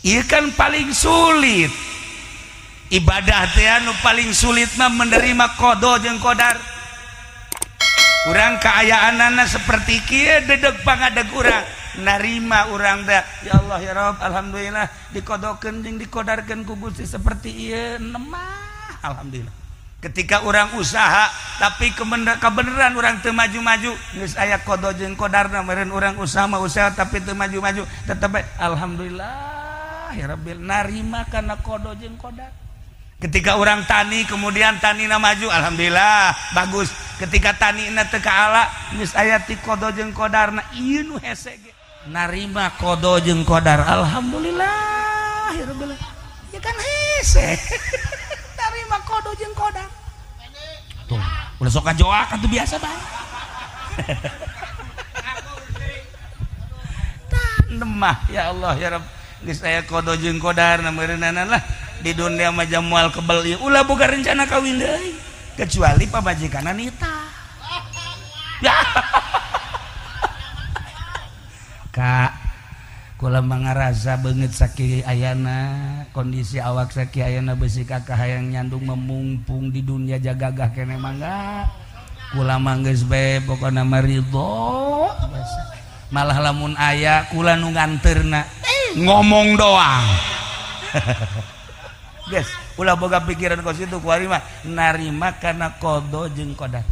Ieu kan paling sulit ibadah teh anu paling sulit mah menerima qada jeung qadar. Urang kaayaanana seperti kieu dedeg pangadeg urang narima urang teh ya Allah ya Rabb alhamdulillah dikodokeun jeung dikodarkeun ku Gusti seperti ieu nemah alhamdulillah. Ketika orang usaha tapi kebenaran orang teu maju-maju geus aya qada jeung qadarna meureun urang usaha mah usaha tapi teu maju-maju tetep alhamdulillah ya Rabbil narima kana qada jeung qadar. Ketika orang tani kemudian tanina maju alhamdulillah bagus. Ketika tanina teu kaala geus aya ti qada jeung qadarna ieu nu hese ge narima qada jeung qadar alhamdulillah ya Rabbil ya kan hese narima qada jeung qadar tuh udah sok kajoak atuh biasa bae nemah ya Allah ya Rabb geus aya qada jeung qadarna meureunana lah di dunia mah moal kebel ieu ulah boga rencana kawin deui kecuali pamajikanna nitah ya Kak kula mangarasa beungeut sakieu ayana kondisi awak sakieu ayana beusi kakak hayang nyandung memumpung di dunia jagagah keneh mangga kula mah geus bae pokona mah ridho malah lamun aya kula nu nganteurna ngomong doang guys ulah boga pikiran kos itu kuari mah narima kana qada jeung qadar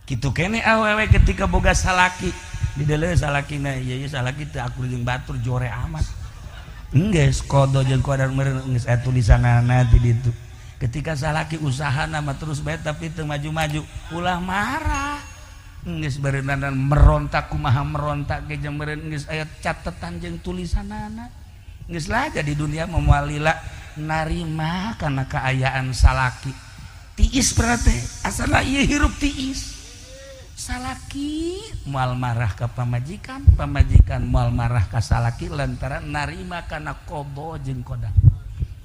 kitu keneh awewe ketika boga salaki di dalam salakina iya salaki teu akur jeung batur jore amat enggeus qada jeung qadar meureun geus aya tulisanana di ditu ketika salaki usahana mah terus bae tapi teu maju-maju ulah marah geus beureunan merontak kumaha merontak ge jeung meureun geus aya catetan jeung tulisanana geus lah jadi dunia mah moal lila narima karena keayaan salaki tiis berarti asal ieu hirup tiis salaki moal marah ke pamajikan pamajikan moal marah ke salaki lantaran narima karena qada jeung qadar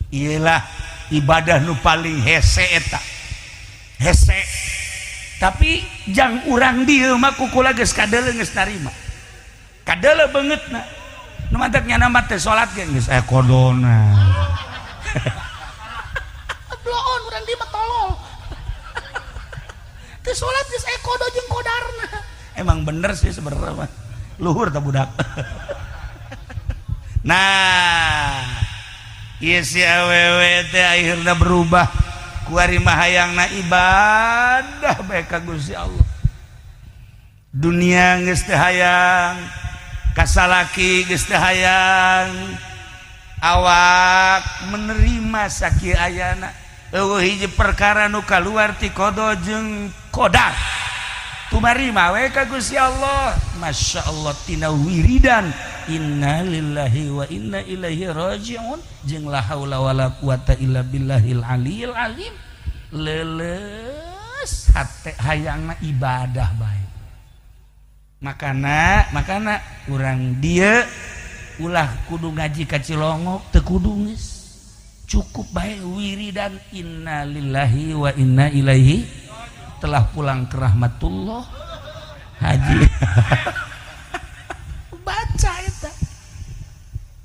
iyalah ibadah nu paling hese eta hese tapi jang urang dieu mah kukula geus kadeuleu geus narima kadeuleu beungeutna nu mantek nyana mah teh salat ge geus aya qadana bloon urang di mah tolol teu salat geus aya qada jeung qadarna emang bener sih sebenarnya mah luhur tah budak nah ieu si awewe teh akhirna berubah kuari mah hayangna ibadah bae ka Gusti Allah dunia geus teu hayang kasalaki geus teu hayang awak menerima sakieu ayana eueuh hiji perkara nu kaluar ti qada jeung qadar tumarima we ka Gusti Allah masyaallah tina wiridan inna lillahi wa inna ilaihi rajiun jeung la haula wala quwata illa billahil aliyil azim leuleus hate hayangna ibadah bae makana urang dieu ulah kudu ngaji ka Cilongok teu kudu geus cukup bae wiridan inna lillahi wa inna ilaihi telah pulang ke rahmatullah haji baca eta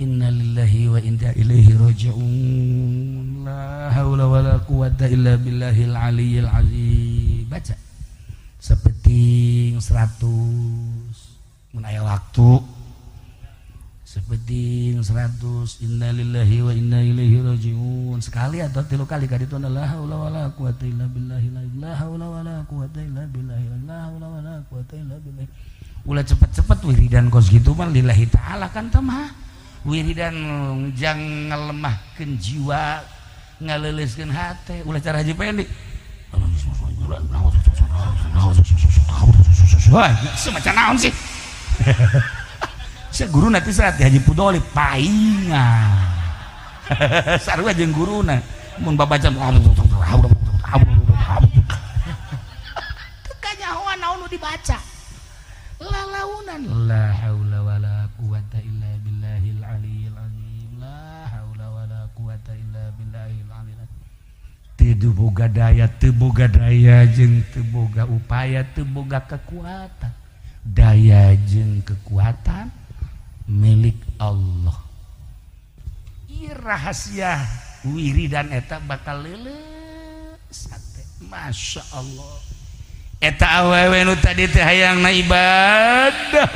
inna lillahi wa inna ilaihi rajiun la haula wala quwata illa billahil aliyil azim baca sapeting 100 mun aya waktu sepenting 100 innalillahi wa inna ilaihi rajiun sekali atau 3 kali ka ditu la haula wala quwata illa billahi la haula wala quwata illa billahi la haula wala quwata illa billahi ulah cepet-cepet wiridan kos gitu mah lillahi taala kan teh mah wiridan jang ngalemahkeun jiwa ngaleuleuskeun hate ulah cara haji pendek wah semacam naon sih saya guru nanti saat Haji Pudoli paingan sarua jeung guruna mun babaca teu kanyahoan naon nu dibaca lalaunan la haula wala quwata illa billahil aliyil azim la haula wala quwata illa billahil aliyil azim teu boga daya jeung teu boga upaya teu boga kekuatan daya jeung kekuatan milik Allah rahasia wiridan eta bakal leuleus hate. Masya Allah eta awewe nu tadi teh hayangna ibadah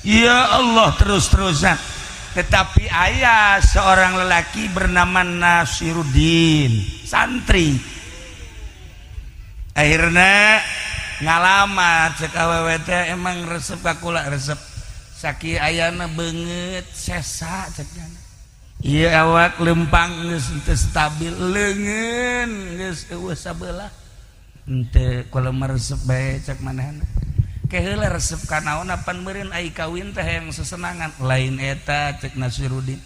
ya Allah terus-terusan. Tetapi ayah seorang lelaki bernama Nasiruddin santri akhirnya ngalamat cek awewe teh emang resep kakula resep saki ayana banget sesa ceknya iya awak lempang geus teu stabil leungeun geus eueuh sabelah henteu kalau meresep bae cek manehna keheula resep kanaon apan meureun ai kawin teh yang sesenangan lain eta cek Nasiruddin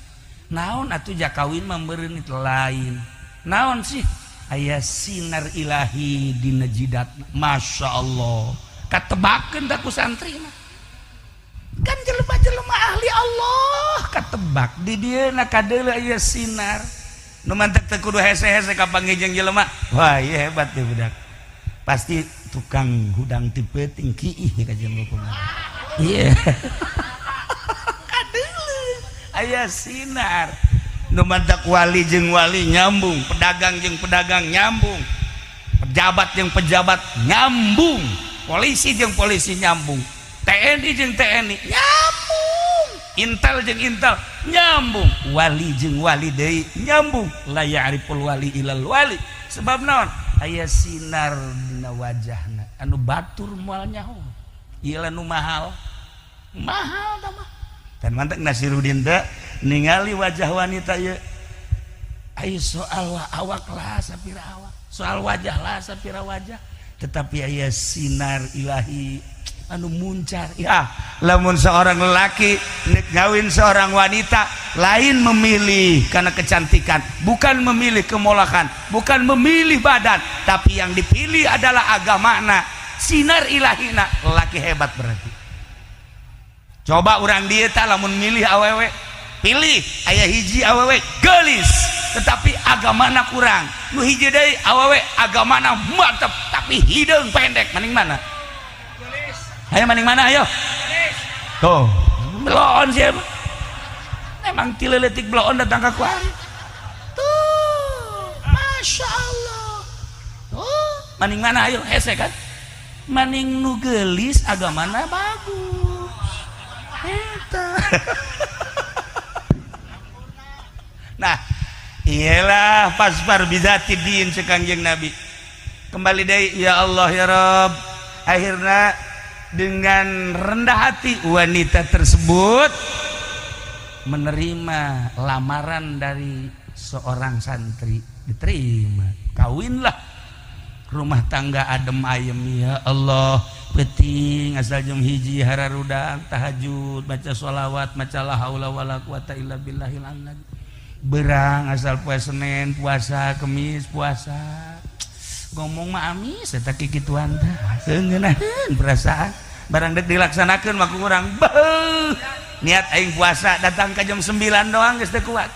naon atuh jak kawin mah meureun itu lain naon sih aya sinar ilahi dina jidatna. Masya Allah katebakeun da ku santri mah kan jelema-jelema ahli Allah katebak di dieu na kadeuleu aya sinar nu mantep teu kudu hese-hese ka panggijeng jelema wah ieu hebat teh budak pasti tukang hudang ti peuting kiih ka jeung hukumna iya kadeuleu aya sinar nu mantep wali jeung wali nyambung pedagang jeung pedagang nyambung pejabat jeung pejabat nyambung polisi jeung polisi nyambung TNI jeung TNI nyambung intel jeung intel nyambung wali jeung wali deui nyambung la ya'riful wali ilal wali sebab naon aya sinar dina wajahna anu batur moal nyaho ieu nu mahal tah mah dan mantep Nasiruddin teh ningali wajah wanita ieu aya soal awak lah sapira awak soal wajah lah sapira wajah tetapi aya sinar ilahi anu muncar ya lamun seorang lelaki ngawin seorang wanita lain memilih karena kecantikan bukan memilih kemolakan bukan memilih badan tapi yang dipilih adalah agamana sinar ilahina lelaki hebat berarti coba orang dia tak lamun milih awewe pilih aya hiji awewe gelis tetapi agamana kurang nu hiji deui awewe agamana mantep tapi hideung pendek maning mana ayo maning mana ayo tuh belon siapa emang tileletik belon datang ke kuari tuh Masya Allah tuh maning mana ayo hese kan maning nu gelis agamana bagus eta nah iyalah pasfar bizati din sekanjeng Nabi kembali deui ya Allah ya Rabb akhirnya dengan rendah hati wanita tersebut menerima lamaran dari seorang santri diterima kawinlah rumah tangga adem ayem ya Allah penting asal jam hiji hararudang tahajud baca sholawat maca la haula wala quwata illa billahil azim berang asal puasa Senin puasa Kemis puasa ngomong mah amis eta kikituan teh seungeunahkeun perasaan barang dek dilaksanakeun mah ku urang beuh niat aing puasa datang ka jam 9 doang geus teu kuat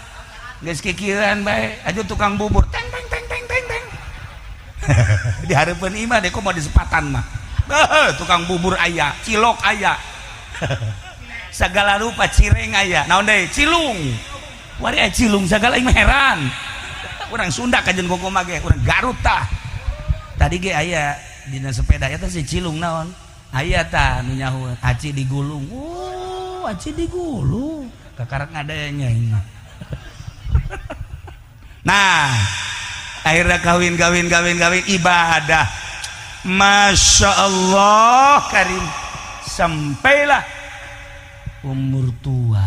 geus kikieuan bae aju tukang bubur teng teng teng teng teng teng di hareupeun imah dek mau di sepatan mah tukang bubur aya cilok aya segala rupa cireng aya naon deui cilung wari aya cilung segala aing mah heran urang Sunda kajen koko mah ge urang Garut tah tadi ge aya dina sepeda eta si cilung naon aya tah nu nyahoeun aci digulung aci digulung kakarek ngadanya ini nah akhirnya kawin ibadah Masya Allah karim sampailah umur tua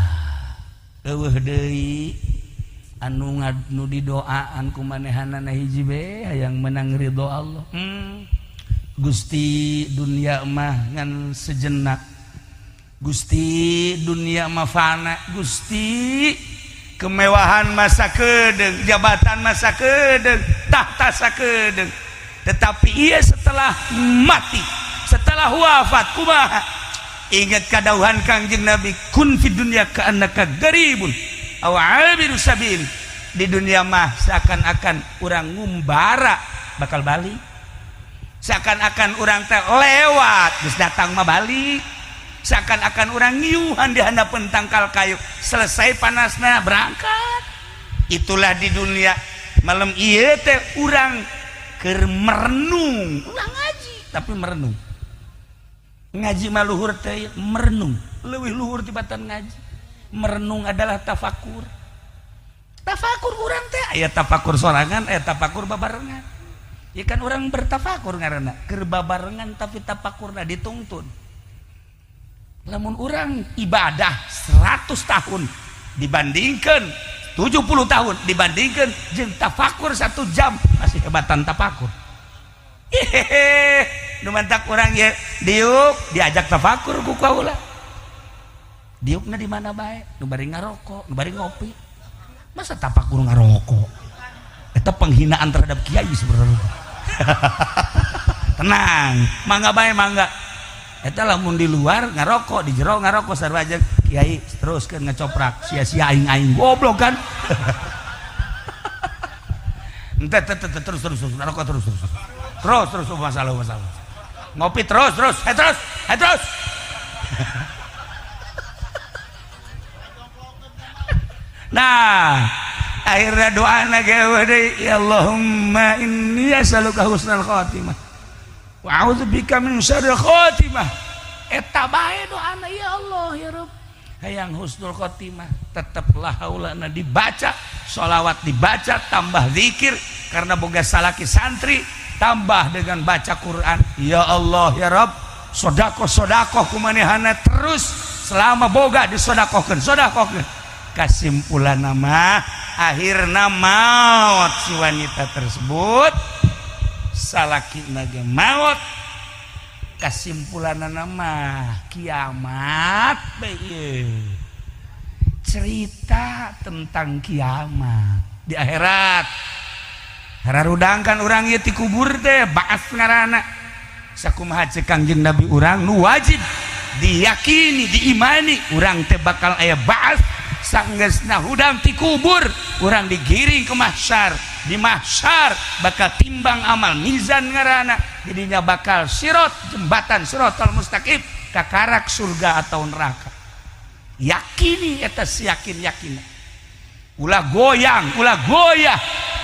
eueuh deui anu didoaan ku manehanana hiji bae hayang menang ridho Allah Gusti dunia mah ngan sejenak Gusti dunia mah fana Gusti kemewahan masa keudeuh jabatan masa keudeuh tahta sakeudeuh tetapi ia setelah mati setelah wafat kumaha ingat kadauhan Kangjeng Nabi kun fid dunya ka'annaka garibun aw 'abiru sabil di dunia mah seakan-akan urang ngumbara bakal balik seakan-akan urang teh lewat geus datang mah balik seakan-akan orang ngiuhan di hadapan tangkal kayu. Selesai panasna berangkat. Itulah di dunia malam ieu teh urang keur merenung. Ulah ngaji tapi merenung. Ngaji mah luhur teh merenung. Leuwih luhur tibatan ngaji. Merenung adalah tafakur. Tafakur urang teh aya tafakur sorangan, aya tafakur babarengan. Ya kan orang bertafakur ngaranna keur babarengan tapi tafakurna dituntun. Lamun orang ibadah 100 tahun dibandingkan 70 tahun dibandingkan jeung tafakur 1 jam masih hebatan tafakur. Nu mantak urang ye diuk diajak tafakur ku kaula. Diukna di mana bae? Nu bari ngarokok, nu bari ngopi. Masa tafakur ngarokok? Eta penghinaan terhadap kiai sebenarnya. Tenang, mangga bae mangga. Eta lamun di luar ngarokok, di jero ngarokok sarua aja kiai teruskeun ngecoprak sia-sia aing-aing goblok kan. Ente terus ngarokok terus masalah ngopi terus nah akhirnya doa nage ya Allahumma inni as'aluka husnal khatimah wa a'udzubika min syarril khatimah. Eta bae doana ya Allah ya Rabb hayang husnul khotimah. Tetaplah haulana dibaca, sholawat dibaca, tambah zikir karena boga salaki santri, tambah dengan baca Quran. Ya Allah ya Rabb, sodakoh kumanehana terus selama boga disodakohkeun. Kasimpulan nama akhirna maut si wanita tersebut, salaki nage maut. Kasimpulan nama kiamat bae. Cerita tentang kiamat di akhirat. Hararudangkan urang ieu ti kubur teh ba'ats ngaranna. Sakumaha ceuk Kangjeng Nabi urang nu wajib diyakini, diimani urang teh bakal aya ba'ats sanggeusna hudang ti kubur, urang digiring ke mahsyar. Di mahsyar bakal timbang amal mizan ngaranna. Jadinya bakal sirot, jembatan siratal mustaqim ka karak surga atau neraka. Yakini eta siyakin-yakin. Ulah goyang, ulah goyah.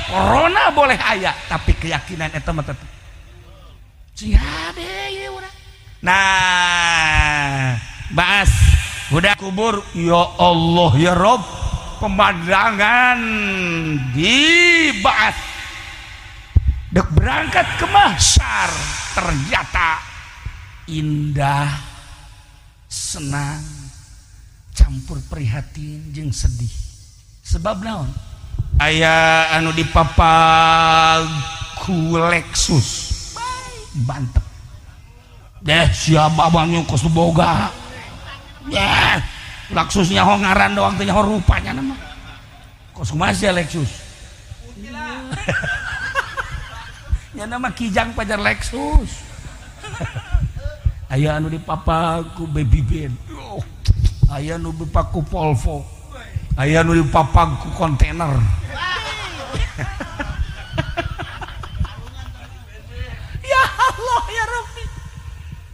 Corona boleh aya, tapi keyakinan eta mah tetep. Siade ye urang. Nah, bahas udah kubur, ya Allah ya Rob, pemandangan dibahas. Dek berangkat ke mahsyar, ternyata indah, senang, campur prihatin jeung sedih. Sebab naon? Aya anu dipapag ku Lexus bantep deh siapa bang kos boga ya Lexusnya hongaran doang teh nyaho rupanya nama kos kumaha Lexus nya nama kijang pajar Lexus. Aya anu dipapag ku Baby Ben, aya anu dipapag ku Volvo, aya anu dipapag ku kontainer. Ya Allah ya Rabbi.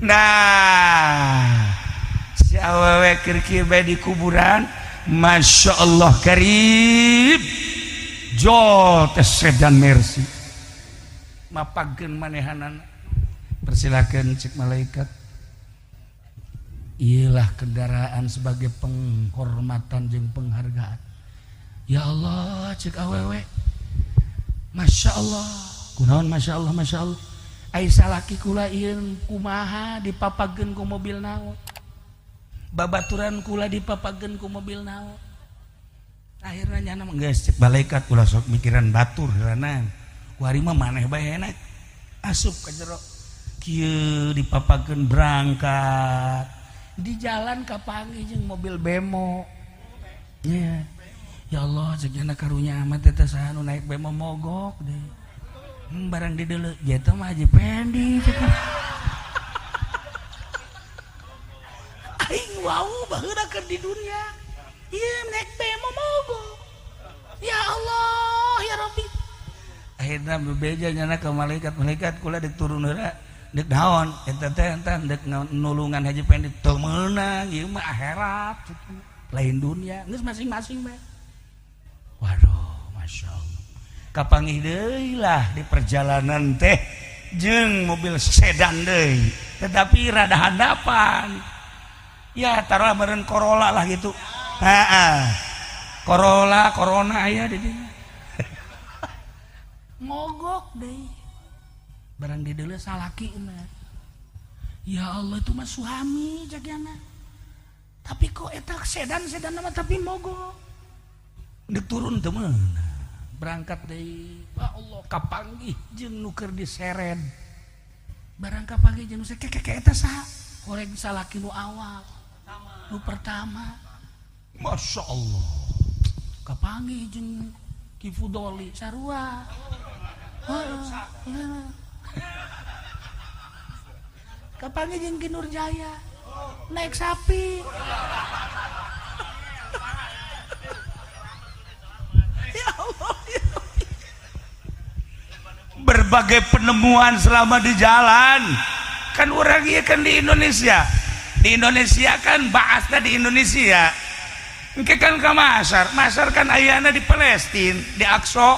Nah, si awewe kir-kir bae di kuburan, Masya Allah karib, jol tes sedan mercy. Mapagkeun manehanana. Persilakan cek malaikat. Iyalah kendaraan sebagai penghormatan jeung penghargaan. Ya Allah cek awewe, Masya Allah, kunaon Masya Allah, Masya Allah. Ai salaki kula ieu kumaha dipapagkeun ku mobil naon, babaturan kula dipapagkeun ku mobil naon. Akhirna nyana geus cek malaikat kula sok mikiran batur heulanan. Kuari mah maneh bae enak asup ka jero. Kieu dipapagkeun berangkat di jalan kapanggih jeung mobil bemo. Yeah. Ya Allah cek anak karunya amat eta saha nu naik bemo mogok deh. Barang di deuleu eta mah Haji Pendi cek. Aing wau baheula di dunia. Ieu naik bemo mogok. Ya Allah ya Rabbi. Akhirna bebeja nyana ke malaikat kula dek turun heula dek naon eta teh dek nulungan haji pendek teu meunang ieu mah akhirat lain dunia geus masing-masing bae. Waduh masyaallah kapanggih deui lah di perjalanan teh jeung mobil sedan deui tetapi rada handapan ya taruh meureun Corolla lah gitu. Corona aya di dieu mogok deui barang di deuleu salaki mah. Ya Allah itu mah suami jagiana. Tapi kok eta sedan nama tapi mogok. Dek turun teu meunang. Berangkat deui. Ya Allah kapanggih jeung nu keur diseret. Barang kapanggih jeung nu keke eta saha? Horeg salaki nu awal. Nu pertama. Masya Allah. Kapanggih jeung Ki Fudoli sarua. Kapanggih jeung Ki Nurjaya naik sapi. Ya Allah, ya Allah. Berbagai penemuan selama di jalan kan orang ieu kan di Indonesia kan bahasna di Indonesia engke kan ka Masar kan ayana di Palestina di Aqsa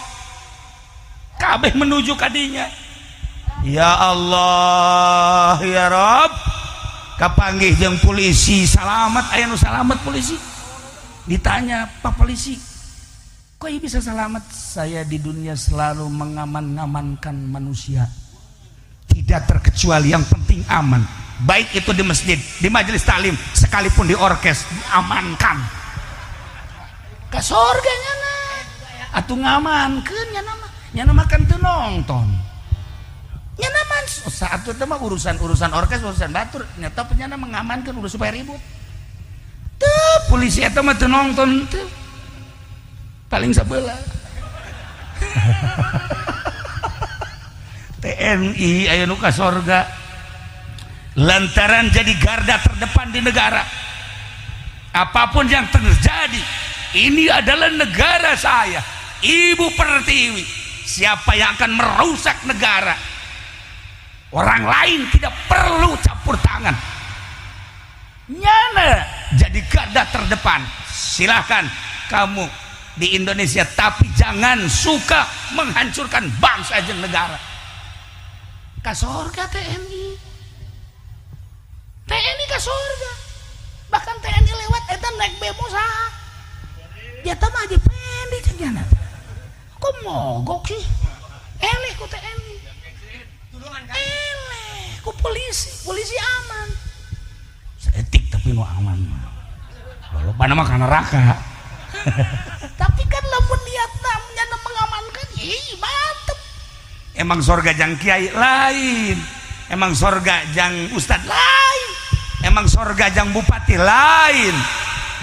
kabeh menuju kadinya. Ya Allah ya Rabb kapanggih jeung polisi salamet aya nu salamet polisi ditanya Pak polisi kok ieu bisa selamat? Saya di dunia selalu mengaman-amankan manusia tidak terkecuali yang penting aman baik itu di masjid di majelis taklim sekalipun di orkes amankan ka surga nyana atuh ngamankeun nyana makan teu nongton nyana man saat itu mah urusan orkes urusan batur nyata nyana mengamankan udah supaya ribut tuh polisi eta mah teu nongton teu paling sabeula TNI aya nu ka sorga lantaran jadi garda terdepan di negara. Apapun yang terjadi ini adalah negara saya Ibu Pertiwi. Siapa yang akan merusak negara orang lain tidak perlu campur tangan. Nyana jadi garda terdepan. Silahkan kamu di Indonesia tapi jangan suka menghancurkan bangsa dan negara. Ka sorga TNI ka sorga. Bahkan TNI lewat eta naik bemo saha. Dia teh mah aja pendek cenah. Kok mogok sih? Eleh ku TNI. Eleh ku polisi aman. Seetik tapi nu aman. Kalau pana mah ka neraka. Tapi kan lamun niatna nyana mengamankan, mantep. Emang sorga jang kiai lain, emang sorga jang ustad lain, emang sorga jang bupati lain,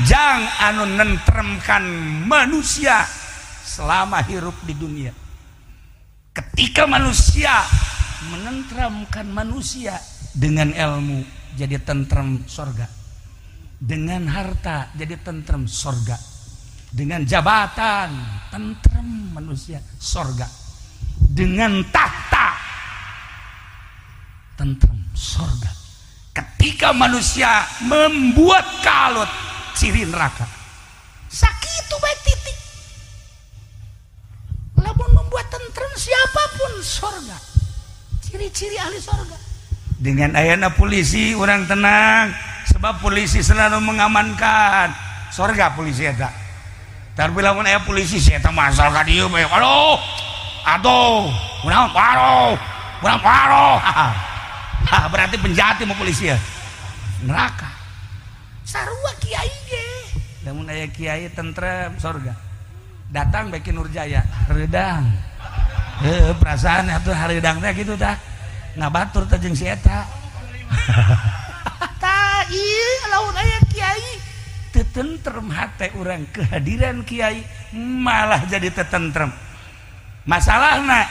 jang anu nentremkan manusia selama hirup di dunia. Ketika manusia menenteramkan manusia dengan ilmu jadi tentrem sorga, dengan harta jadi tentrem sorga, dengan jabatan tentrem manusia sorga, dengan tahta tentrem sorga. Ketika manusia membuat kalut ciri neraka sakitu baik titik. Lamun membuat tentrem siapapun sorga, ciri-ciri ahli sorga. Dengan ayana polisi orang tenang sebab polisi selalu mengamankan sorga. Polisi eta tapi lamun aya polisi si eta masal ka dieu bae aduh waduh berarti penjahat mau polisi ya neraka. Sarua kiai ge lamun aya kiai tentrem sorga datang beki Nurjaya redang perasaan atuh hareudang teh kitu tah ngabatur teh jeung si eta tah ieu lamun aya kiai tentrem hati orang kehadiran kiai malah jadi tentrem. Masalahna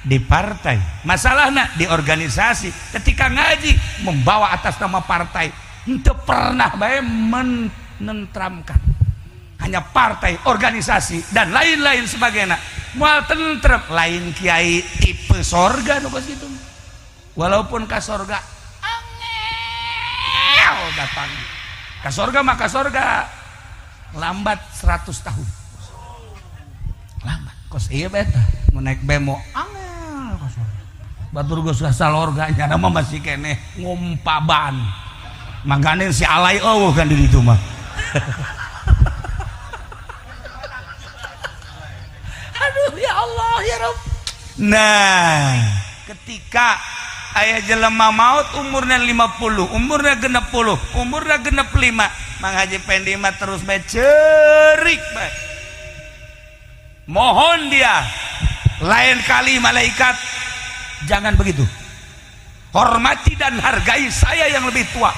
di partai, masalahna di organisasi. Ketika ngaji membawa atas nama partai, itu pernah bae menentramkan. Hanya partai, organisasi dan lain-lain sebagainya. Moal tentrem lain kiai tipe sorga nu geus kitu. walaupun ka sorga angel datang ka sorga, maka sorga lambat 100 tahun lambat kos iya beta mau naik bemo angel ka sorga batur geus salorganya nama masih kene ngumpaban mangane si alay eueuh kan di ditu mah aduh ya Allah ya Rabb. Nah ketika aya jelema maut umurna 50 umurna 60 umurna 65 Mang Haji Pendi mah terus bae ceurik bae mohon dia lain kali malaikat jangan begitu, hormati dan hargai saya yang lebih tua,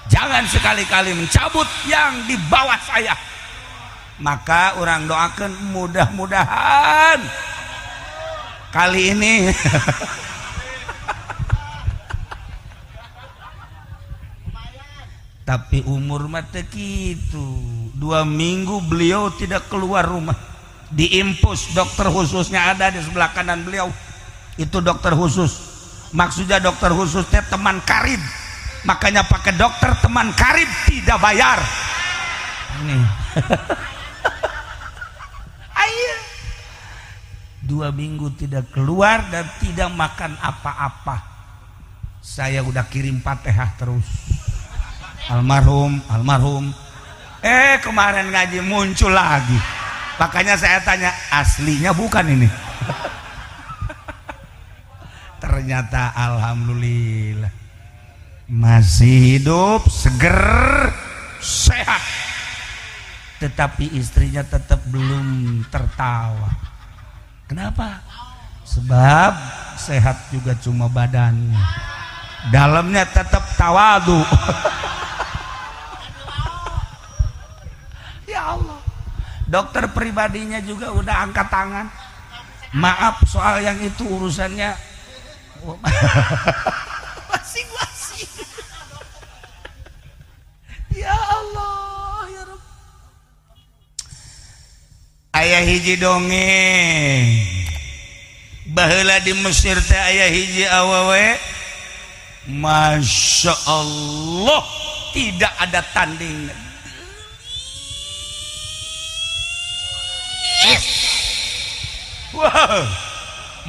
jangan sekali-kali mencabut yang di bawah saya. Maka orang doakan mudah-mudahan kali ini tapi umur mata gitu 2 minggu beliau tidak keluar rumah, diimpus dokter khususnya ada di sebelah kanan beliau, itu dokter khusus, maksudnya dokter khusus teh teman karib, makanya pakai dokter teman karib tidak bayar ini. Ayo 2 minggu tidak keluar dan tidak makan apa-apa. Saya udah kirim Fatihah terus almarhum kemarin ngaji muncul lagi, makanya saya tanya aslinya bukan ini. Ternyata alhamdulillah masih hidup, seger, sehat, tetapi istrinya tetap belum tertawa. Kenapa? Sebab sehat juga cuma badannya, dalamnya tetap tawadu. Ya Allah, dokter pribadinya juga udah angkat tangan, maaf soal yang itu urusannya masing-masing. Ya Allah ya Rabb. Aya hiji dongeng baheula di Mesir teh aya hiji awewe, Masya Allah tidak ada tanding. Wow,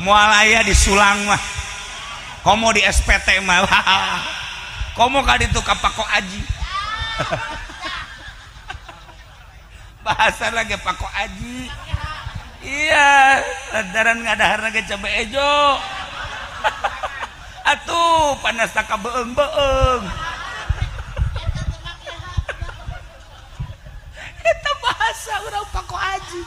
moal aya di Sulang mah, komo di SPT mah, komo ka ditu ka Pako Aji. Bahasa lagi Pako Aji. Iya, lantaran ngadahar lagi cabai ejo. Atuh panas tak beeng-beeng. Itu bahasa orang Pako Aji.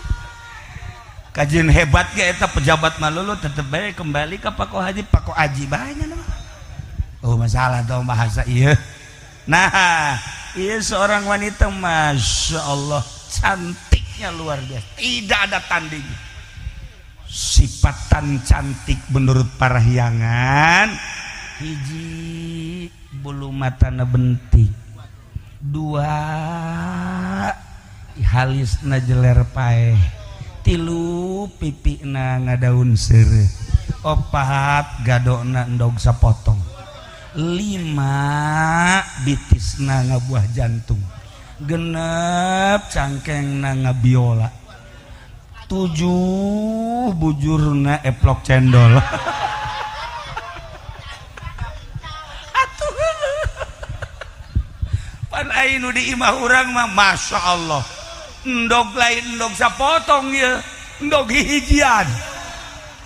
Kajian hebat ya eta pejabat malulu tetep bae kembali ke Pako Haji, Pako Aji banyak nama. Oh masalah tuh bahasa iya. Nah, iya seorang wanita Masya Allah cantiknya luar biasa, tidak ada tanding. Sifatan cantik menurut para hiangan, hiji bulu matana bentik, 2 halisna jeler paeh, 3 pipina ngadaun seureuh, 4 gadona endog sapotong, 5 bitisna ngabuah jantung, 6 cangkengna ngabiola, 7 bujurna eplok cendol. Atuh pan ainu di imah urang mah Masya Allah endog lain endog sapotong ya, endog hijian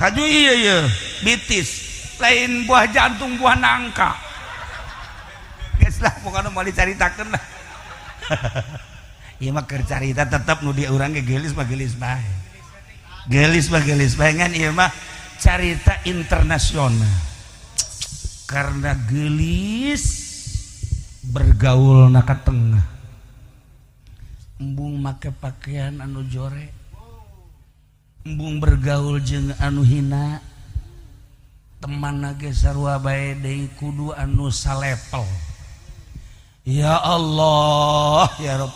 kaju iya ya bitis lain buah jantung buah nangka geus lah pokoknya mau dicaritakeun lah. Ieu mah keur carita tetep nu di urang ge geulis mah geulis bae. Geulis mah geulis bae ngan ieu mah carita internasional. Karena geulis bergaul na ka tengah. Embung make pakaian anu jore, embung bergaul jeung anu hina, teman ge sarua bae deui kudu anu salepel. Ya Allah ya Rabb,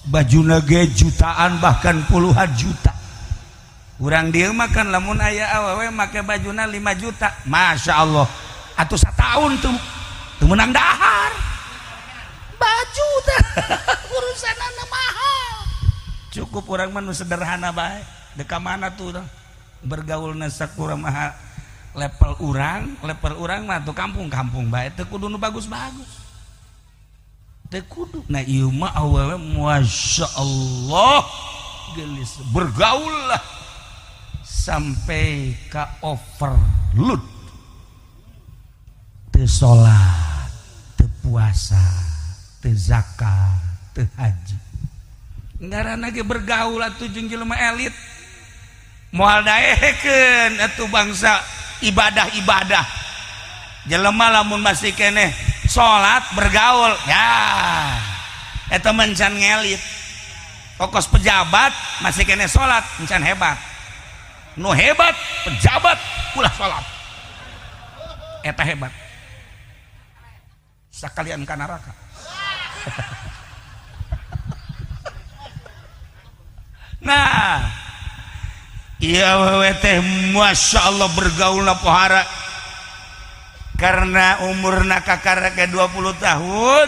bajuna ge jutaan bahkan puluhan juta, urang dieu makan lamun aya awewe make bajuna 5 juta Masya Allah atuh satahun tuh menang dahar baju teh urusanana mahal cukup urang mah nu sederhana bae deka mana tuh bergaulna sakurang maha level urang mah tuh kampung bae teu kudu nu bagus-bagus teu kudu nah ieu mah awewe Masya Allah gelis bergaul lah sampai ka overload teu salat teu puasa teu zakat teu haji ngaranna ge bergaul atuh jeung jelema elit moal daekeun atuh bangsa ibadah jelema lamun masih keneh salat bergaul ya eta mencan ngelit pokos pejabat masih keneh salat mencan hebat nu hebat pejabat ulah salat eta hebat sakalian ka neraka nah iya wewe teh Masya Allah bergaulna pohara karena umurna kakaraga 20 tahun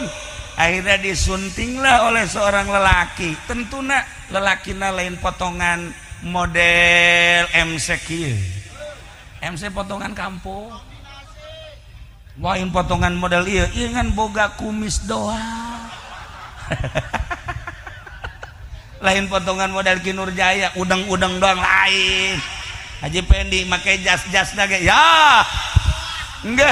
akhirnya disuntinglah oleh seorang lelaki tentuna lelakina lain potongan model MC kieu MC potongan kampung lain potongan model ieu ngan boga kumis doang lain potongan model Kinur Jaya udang-udang doang lain Haji Pendi make jas-jas lagi ya enggak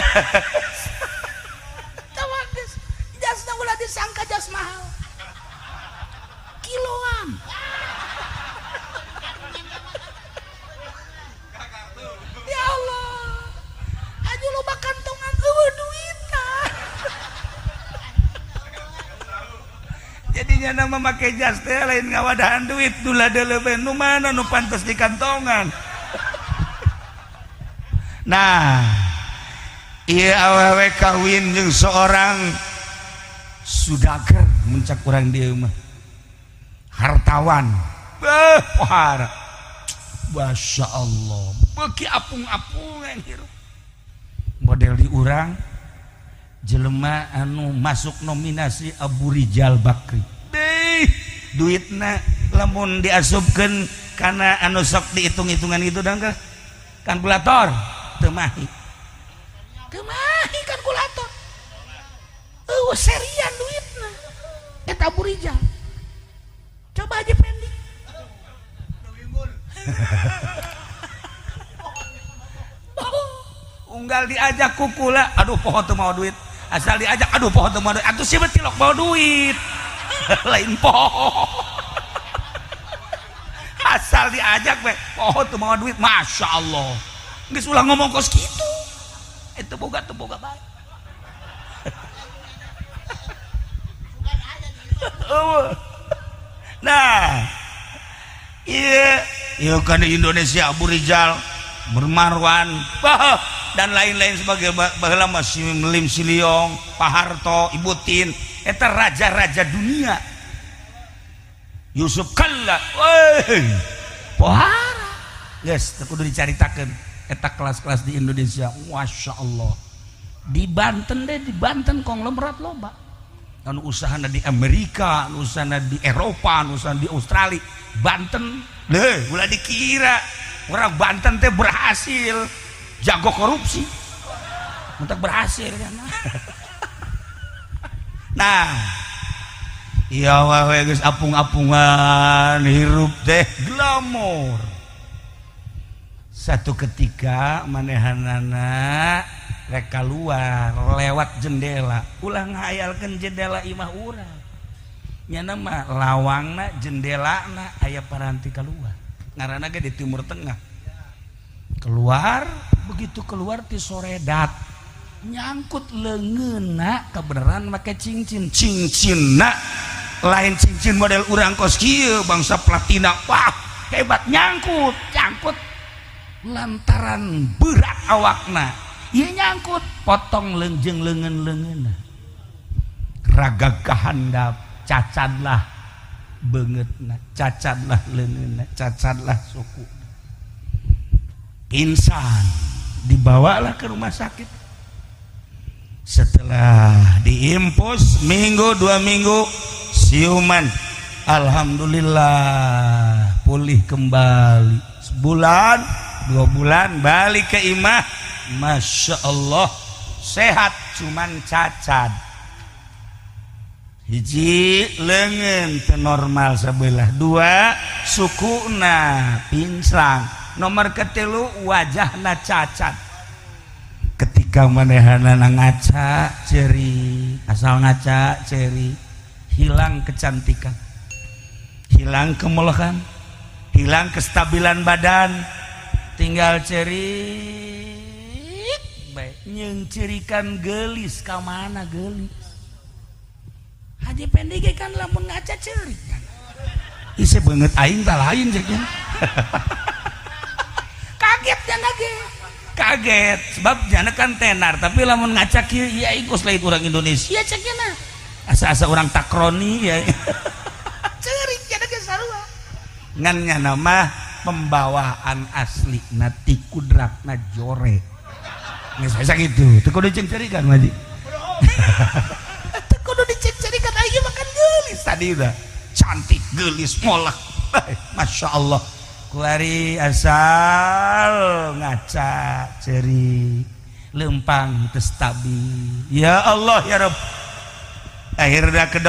tawages jasna ulah disangka jas mahal kiloan ya Allah aju loba kantongan duitan jadinya nama make jas teh lain ngawadahan duit dula deleben nu mana nu pantes di kantongan nah ieu awewe kawin jeung seorang sudager muncak urang dieu mah hartawan pohara Masya Allah beuki apung-apungan hirup model di urang jelema anu masuk nominasi Abu Rijal Bakri deh duitna lamun diasupkeun kana anu sok dihitung-hitungan itu dan kalkulator teu mahi kalkulator serian duitna eta Abu Rijal coba aja pending unggal diajak kukula aduh poho teu mau duit asal diajak aduh poho teu mau duit atuh si betilok bawa duit lain poho asal diajak we poho teu mau duit Masya Allah geus ulah ngomong kos kitu itu boga baik nah iya kan di Indonesia Abu Rijal Bermarwan dan lain-lain sebagai baheula masih Lim Siliong Pak Harto Ibu Tin eta raja-raja dunia Yusuf Kalla pohara guys kudu dicaritakeun eta kelas-kelas di Indonesia Masya Allah di Banten konglomerat loba anu usahana di Amerika anu usahana di Eropa anu usahana di Australia Banten deh ulah dikira orang Banten teh berhasil jago korupsi untuk berhasil kan nah iya wae geus apung-apungan hirup teh glamor satu ketika manehanana rek keluar lewat jendela ulah ngayalkeun jendela imah urang nya nama lawangna jendelana aya paranti keluar ngaranna ge di timur tengah keluar begitu keluar ti soredat nyangkut leungeunna kebenaran make cincinna lain cincin model urang kos kieu bangsa platina wah hebat nyangkut lantaran berat awakna ieu nyangkut potong leungjeng leungeun-leungeunna ragagahan handap cacadlah beungeutna cacadlah leungeunna cacadlah suku pingsan, dibawalah ke rumah sakit. Setelah diimpus minggu 2 minggu siuman, alhamdulillah pulih kembali. Sebulan 2 bulan balik ke imah, masya Allah sehat, cuman cacat hiji lengan normal sebelah, 2 sukuna pinslang, nomor ketelu wajahna cacat. Ketika manehana ngaca ceri, asal ngaca ceri, hilang kecantikan, hilang kemelokan, hilang kestabilan badan, tinggal ceri baik nyengcerikan gelis ka mana gelis. Haji pendek kan lamun ngaca ceri kan isi banget aing tak lain ceknya. Kaget ya kaget sebab jana kan tenar, tapi lamun ngaca kieu ya ikut lain orang Indonesia ceknya nah asa-asa orang takroni ya. Ceri jana ge sarua ngannya nama pembawaan asli nati kudratna jore nggak saya gitu teu kudu cengcerikan maji. Teu kudu dicengcerikan aja makan gelis tadi udah cantik gelis molek, masya Allah. Kuari asal ngaca ceri lempang teu stabil, ya Allah ya Rabb. Akhirnya ke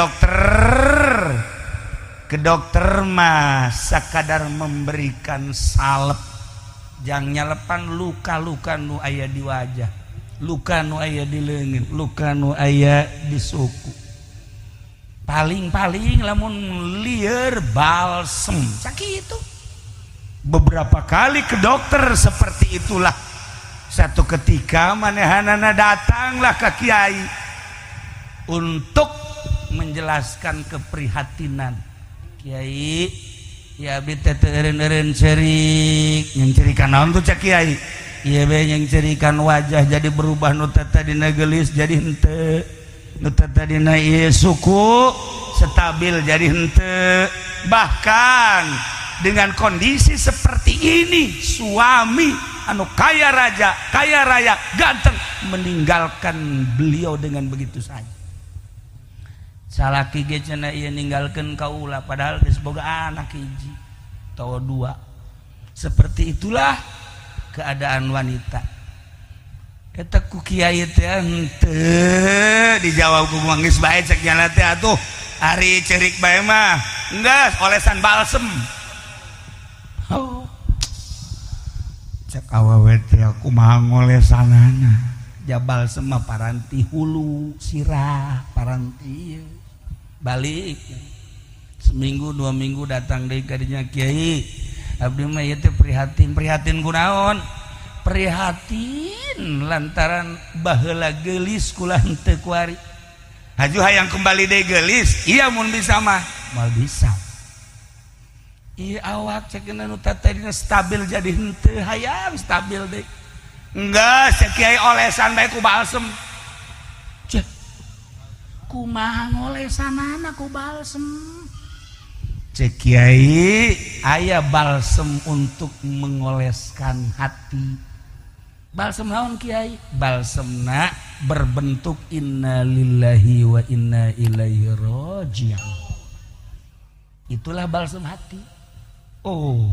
dokter mah sakadar memberikan salep, jang nyalepan luka-luka nu aya di wajah, luka nu aya di leungit, luka nu aya di suku. Paling-paling lamun lieur balsem sakitu. Beberapa kali ke dokter seperti itulah. Satu ketika manehanana datanglah ke kiai untuk menjelaskan keprihatinan. Kiai, ya abdi teh teu eureun-eureun cerik, yang cerikan naon tuh cak kiai? Ieu bae yang cerikan wajah jadi berubah nu tadina gelis jadi henteu, nu tadina ieu suku stabil jadi henteu. Bahkan dengan kondisi seperti ini suami anu kaya raja, kaya raya, ganteng meninggalkan beliau dengan begitu saja. Salaki ge cenah ieu ninggalkeun kaula padahal geus boga anak hiji atawa 2. Seperti itulah keadaan wanita. Eta ku kiai teh henteu dijawab ku geus bae cek nyana teh atuh ari cerik bae mah enggeus olesan balsem. Oh. Cek awewe teh kumaha ngolesanana. Jabal sema paranti hulu sirah paranti balik seminggu 2 minggu datang deui ka dinya kiai abdi mah ieu teh prihatin kunaon prihatin lantaran baheula geulis kula henteu kuari haju hayang kembali deui geulis iya mun bisa mah moal bisa ieu awak cekeuna nu tadina stabil jadi henteu hayang stabil deui enggak sekiai olesan bae ku balsem. Cek kumaha ngolesanana ku balsem? Cek kiai aya balsem untuk mengoleskan hati. Balsem naon kiai? Balsemna berbentuk inna lillahi wa inna ilaihi raji'un. Itulah balsem hati. Oh.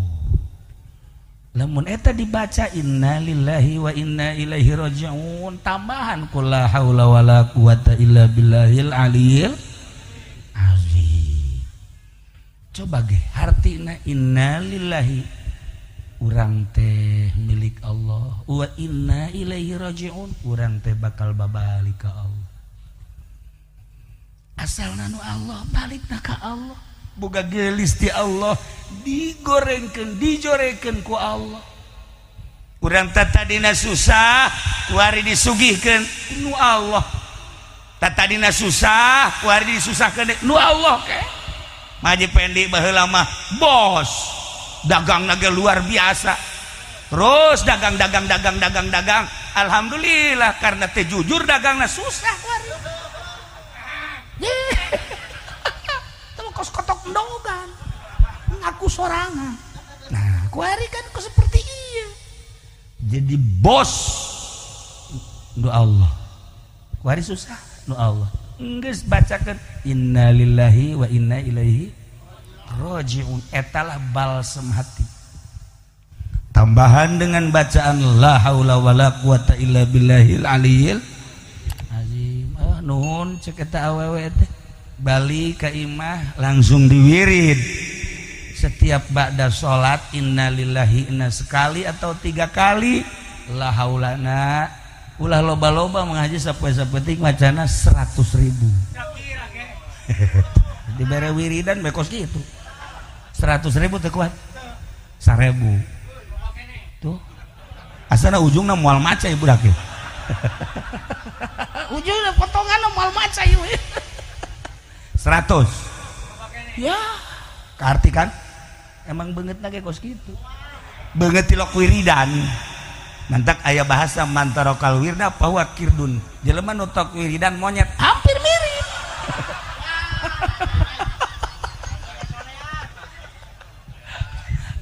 Lamun eta dibaca inna lillahi wa inna ilaihi raji'un tambahan qul la haula wala quwata illa billahil aliyil azim. Coba ge hartina inna lillahi urang teh milik Allah wa inna ilaihi raji'un urang teh bakal babalik ka Allah. Asalna nu Allah balikna ka Allah. Boga gelis di Allah digorengkeun dijorekeun ku Allah. Urang tadina susah kuari disugihkeun nu Allah. Tadina susah kuari disusahkeun nu Allah ke. Maji pendi baheula mah bos. Dagangna ge luar biasa. Terus dagang. Alhamdulillah karena teh jujur dagangna susah kuari. Kos kotok ndogan ngaku sorangan. Nah kuari kan kok seperti iya jadi bos nu Allah kuari susah nu Allah geus bacakeun innalillahi wa inna ilaihi rajiun etalah balsem hati tambahan dengan bacaan la haula wala quwata illa billahil aliyil azim nuhun cek eta awewe teh balik ka imah langsung diwirid setiap ba'da sholat innalillahi inna sekali atau 3 kali la haulana ulah loba-loba mengaji sapoe-sapoetik macana 100.000 dibere wiridan bekos gitu 100.000 teu kuat 1.000 tuh asana ujungna moal maca ieu budak ieu ujungna potonganna moal maca ieu 100 ya kaarti kan emang beungeut ge kos kitu beungeut tilok wiridan mantak aya bahasa mantarokal wirda bahwa kirdun jelema nu tok wiridan monyet hampir mirip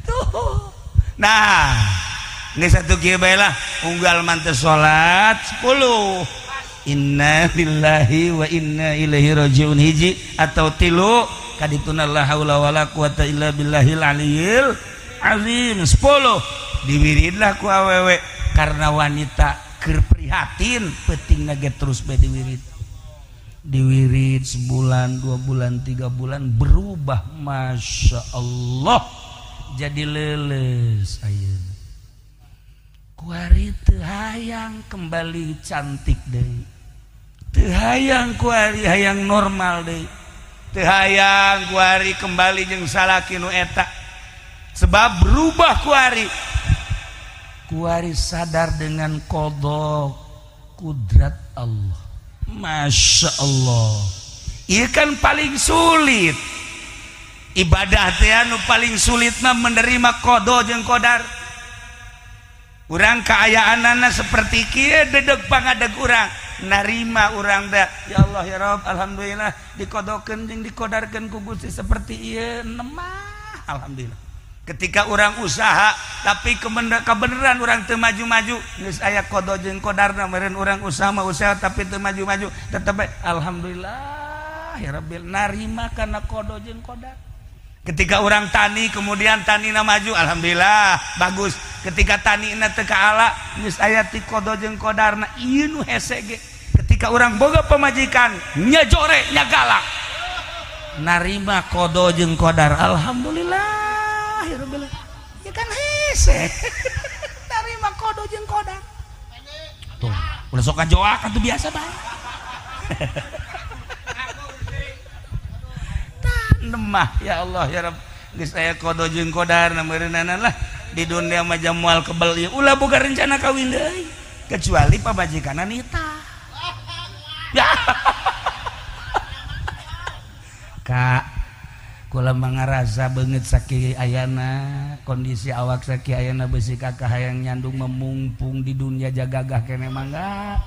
tuh nah geus satu kieu bae lah unggal manteu salat 10 inna lillahi wa inna ilaihi rajiun hiji atau 3 kadituna la haula wala quwata illa billahil aliyil azim 10 diwiridlah ku awewe karena wanita keur prihatin peutingna ge terus bae diwirid sebulan 2 bulan 3 bulan berubah masya Allah jadi leles ayeuna kuari teu hayang kembali cantik deui teu hayang kuari hayang normal deui teu hayang kuari kembali jeung salaki nu eta sebab berubah kuari sadar dengan qada kudrat Allah masya Allah ieu kan paling sulit ibadah teh anu paling sulit mah menerima qada jeung qadar urang kaayaanana seperti kieu dedeg pangadeg urang narima urang da ya Allah ya Rabb alhamdulillah dikodokeun jeung dikodarkeun ku Gusti seperti ieu nemah alhamdulillah ketika urang usaha tapi kebenaran urang teu maju-maju geus aya qada jeung qadarna meureun urang usaha mah usaha tapi teu maju-maju tetep alhamdulillah ya Rabbil narima kana qada jeung qadar ketika orang tani kemudian tanina maju alhamdulillah bagus ketika tanina teu kaala geus aya ti qada jeung qadarna ieu nu hese ge ketika orang boga pamajikan nya jore nya galak narima qada jeung qadar alhamdulillah ya rabbil ya kan hese narima qada jeung qadar tuh ulah sok kajoak atuh biasa bae nemah ya Allah ya Rabb geus aya qada jeung qadarna meureunana lah di dunia mah moal kebel ieu ulah boga rencana kawin deui kecuali pamajikanna nitah ya Kak kula mangarasa beungeut sakieu ayana kondisi awak sakieu ayana beusi kakak hayang nyandung memumpung di dunia jagagah keneh mangga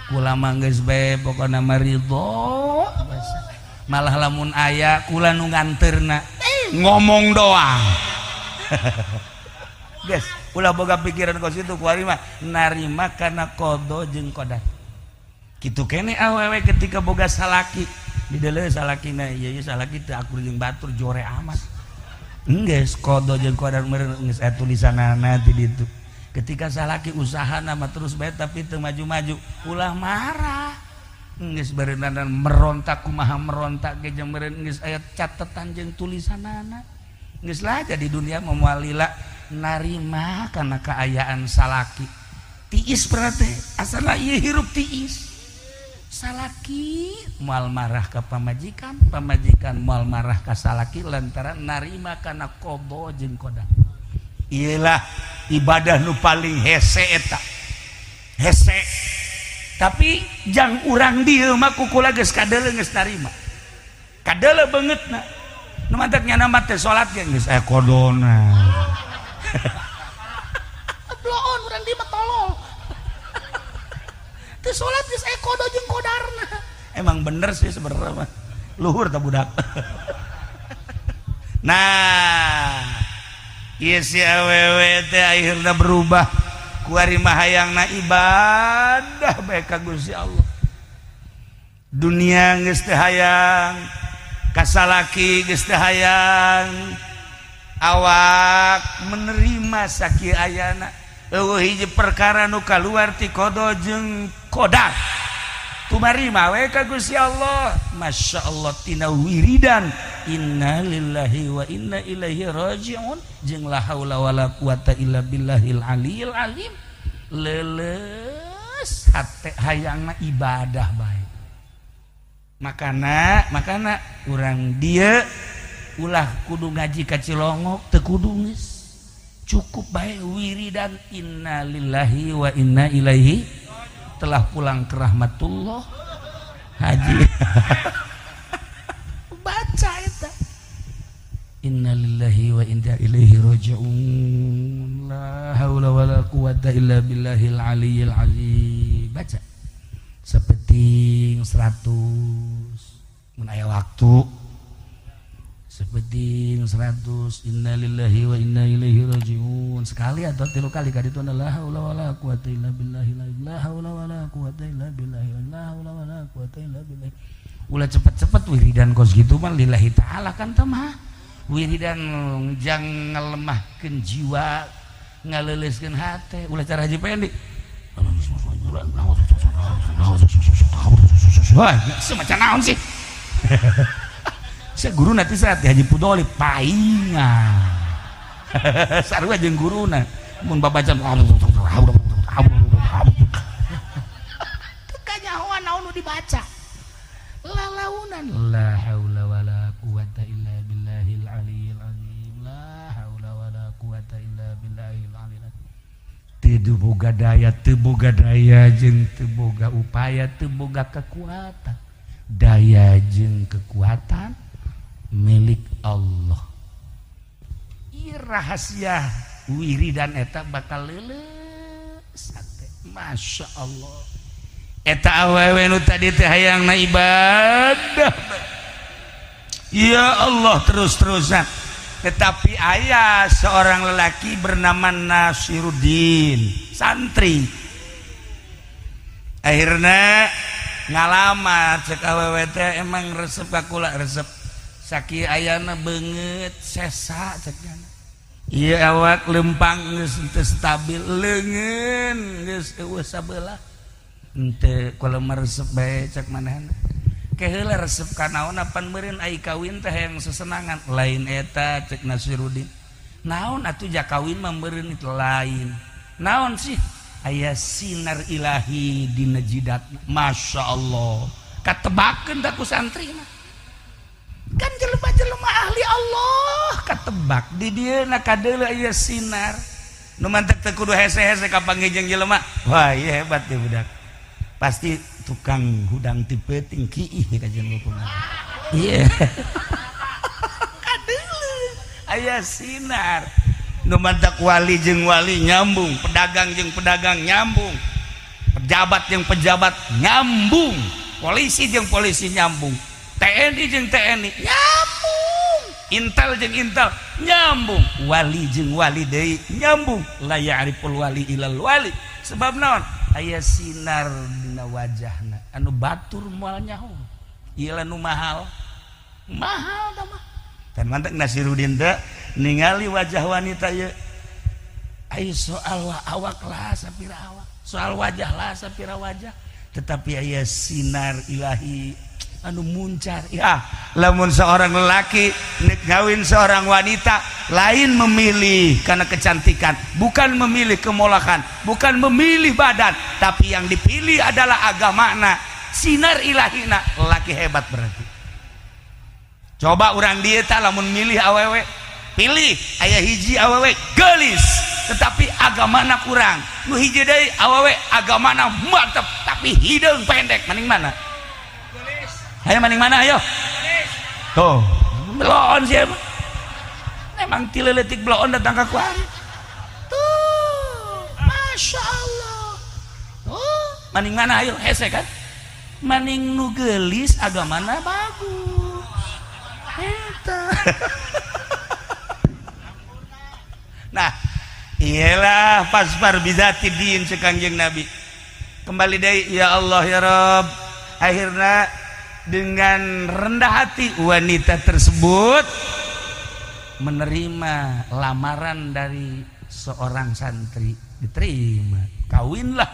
kula mah geus bae pokona mah ridho malah lamun aya kula nu nganterna ngomong doang guys ulah boga pikiran kos itu kuari mah narima kana qada jeung qadar kitu keneh awewe ketika boga salaki di deuleu salakina ieu salaki teu akur jeung batur jore amat geus qada jeung qadar meureun geus aya tulisanana di ditu ketika salaki usahana mah terus bae tapi teu maju-maju ulah marah geus berenang merontak kumaha merontak ge jeung meureun geus aya catetan jeung tulisanana geus lah jadi dunia memualila narima kana kaayaan salaki tiis berarti asana ieu hirup tiis salaki moal marah ka pamajikan pamajikan moal marah ka salaki lantaran narima kana qada jeung qadar iyalah ibadah nu paling hese eta hese tapi jang urang dieu mah kukula geus kadeuleu geus narima kadeuleu beungeutna nu mantek nyana mah teh salat ge geus aya qadona bloon urang dieu mah tolol teu salat geus aya qada jeung qadarna emang bener sih sebenarnya mah luhur tah budak nah ieu si awewe teh akhirna berubah kuari mah hayangna ibadah bae ka Gusti Allah. Dunia geus teu hayang, kasalaki geus teu hayang, awak menerima sakieu ayana. Eueuh hiji perkara nu kaluar ti qada jeung qadar. Tumarima we ka Gusti Allah. Masya Allah tina wiridan inna lillahi wa inna ilaihi raji'un jeung la haula wala quwata illa billahil aliyil alim. Leuleus hate hayangna ibadah bae. Makana urang dieu ulah kudu ngaji ka Cilongok teu kudu geus. Cukup bae wiridan inna lillahi wa inna ilaihi telah pulang ke rahmatullah haji baca eta inna lillahi wa inna ilaihi raji'un la haula wala quwata illa billahil aliyil azim baca sepenting 100 mun aya waktu sepenting 100 innalillahi wa inna ilaihi rajiun sekali atau 3 kali ka ditu la haula wala quwata illa billahi la haula wala quwata illa billahi la haula wala quwata illa billahi. Ulah cepet-cepet wiridan kos gitu mah lillahi taala kan teh mah wiridan jang ngelemahkeun jiwa ngaleuleuskeun hate ulah cara haji pendek wah semacam naon sih saya guru nanti saat Haji Pudoli paingan sarua jeung guruna mun babacaan teu nyahoan naon nu dibaca lalaunan la haula wala quwata illa billahil aliyil azim la haula wala quwata illa billahil aliyil azim. Teu boga daya jeung teu boga upaya teu boga kekuatan daya jeung kekuatan milik Allah. Ieu rahasia wiridan eta bakal leuleus hate. Masya Allah. Eta awewe nu tadi teh hayangna ibadah. Ya Allah terus-terusan. Tetapi aya seorang lelaki bernama Nasiruddin, santri. Akhirna ngalamat cek awewe teh emang resep kakula resep sakieu ayana beungeut sesa cekna. Ieu awak lempang geus teu stabil leungeun geus eueuh sabelah. Henteu kudu meresep bae cek manehna. Ke heula resep ka naon apan meureun ai kawin teh hayang sesenangan lain eta cek Nasiruddin. Naon atuh ja kawin mah meureun itu lain. Naon sih? Aya sinar ilahi dina jidatna. Masya Allah. Katebakeun da ku santri mah. Kan jelema-jelema ahli Allah katebak di dieuna kadeuleu aya sinar nu mantek teu kudu hese-hese ka panggih jelema. Wah ieu hebat teh budak pasti tukang hudang ti peuting kiih ka jeung hukumna. Ieu kadeuleu aya sinar nu mantek wali jeung wali nyambung, pedagang jeung pedagang nyambung, pejabat jeung pejabat nyambung, polisi jeung polisi nyambung, TNI jeung TNI nyambung, intel jeung intel nyambung, wali jeung wali deui nyambung. La ya'riful wali ilal wali. Sebab naon? Aya sinar dina wajahna anu batur moal nyaho. Ieu nu mahal. Mahal da mah. Tan mantek Nasiruddin teh ningali wajah wanita ieu. Ai soal awak lah sapira awak, soal wajah lah sapira wajah, tetapi aya sinar ilahi anu muncar. Ya, lamun seorang lelaki nek ngawin seorang wanita lain memilih karena kecantikan, bukan memilih kemolakan, bukan memilih badan, tapi yang dipilih adalah agamana, sinar ilahina. Lelaki hebat berarti. Coba orang dia tak lamun milih awewe, pilih aya hiji awewe gelis, tetapi agamana kurang. Nu hiji deui awewe agamana mantep tapi hideung pendek. Maning mana? Ayo maning mana ayo? Tuh, belon sih emang. Emang tileletik belon datang ke kuari. Tuh, Masya Allah. Oh, maning mana ayo? Hese kan? Maning nu gelis agamana bagus. Eta. Nah, Iyalah fasfar bizati din sekanjeng Nabi. Kembali deh ya Allah ya Rabb. Akhirnya dengan rendah hati wanita tersebut menerima lamaran dari seorang santri, diterima, kawinlah,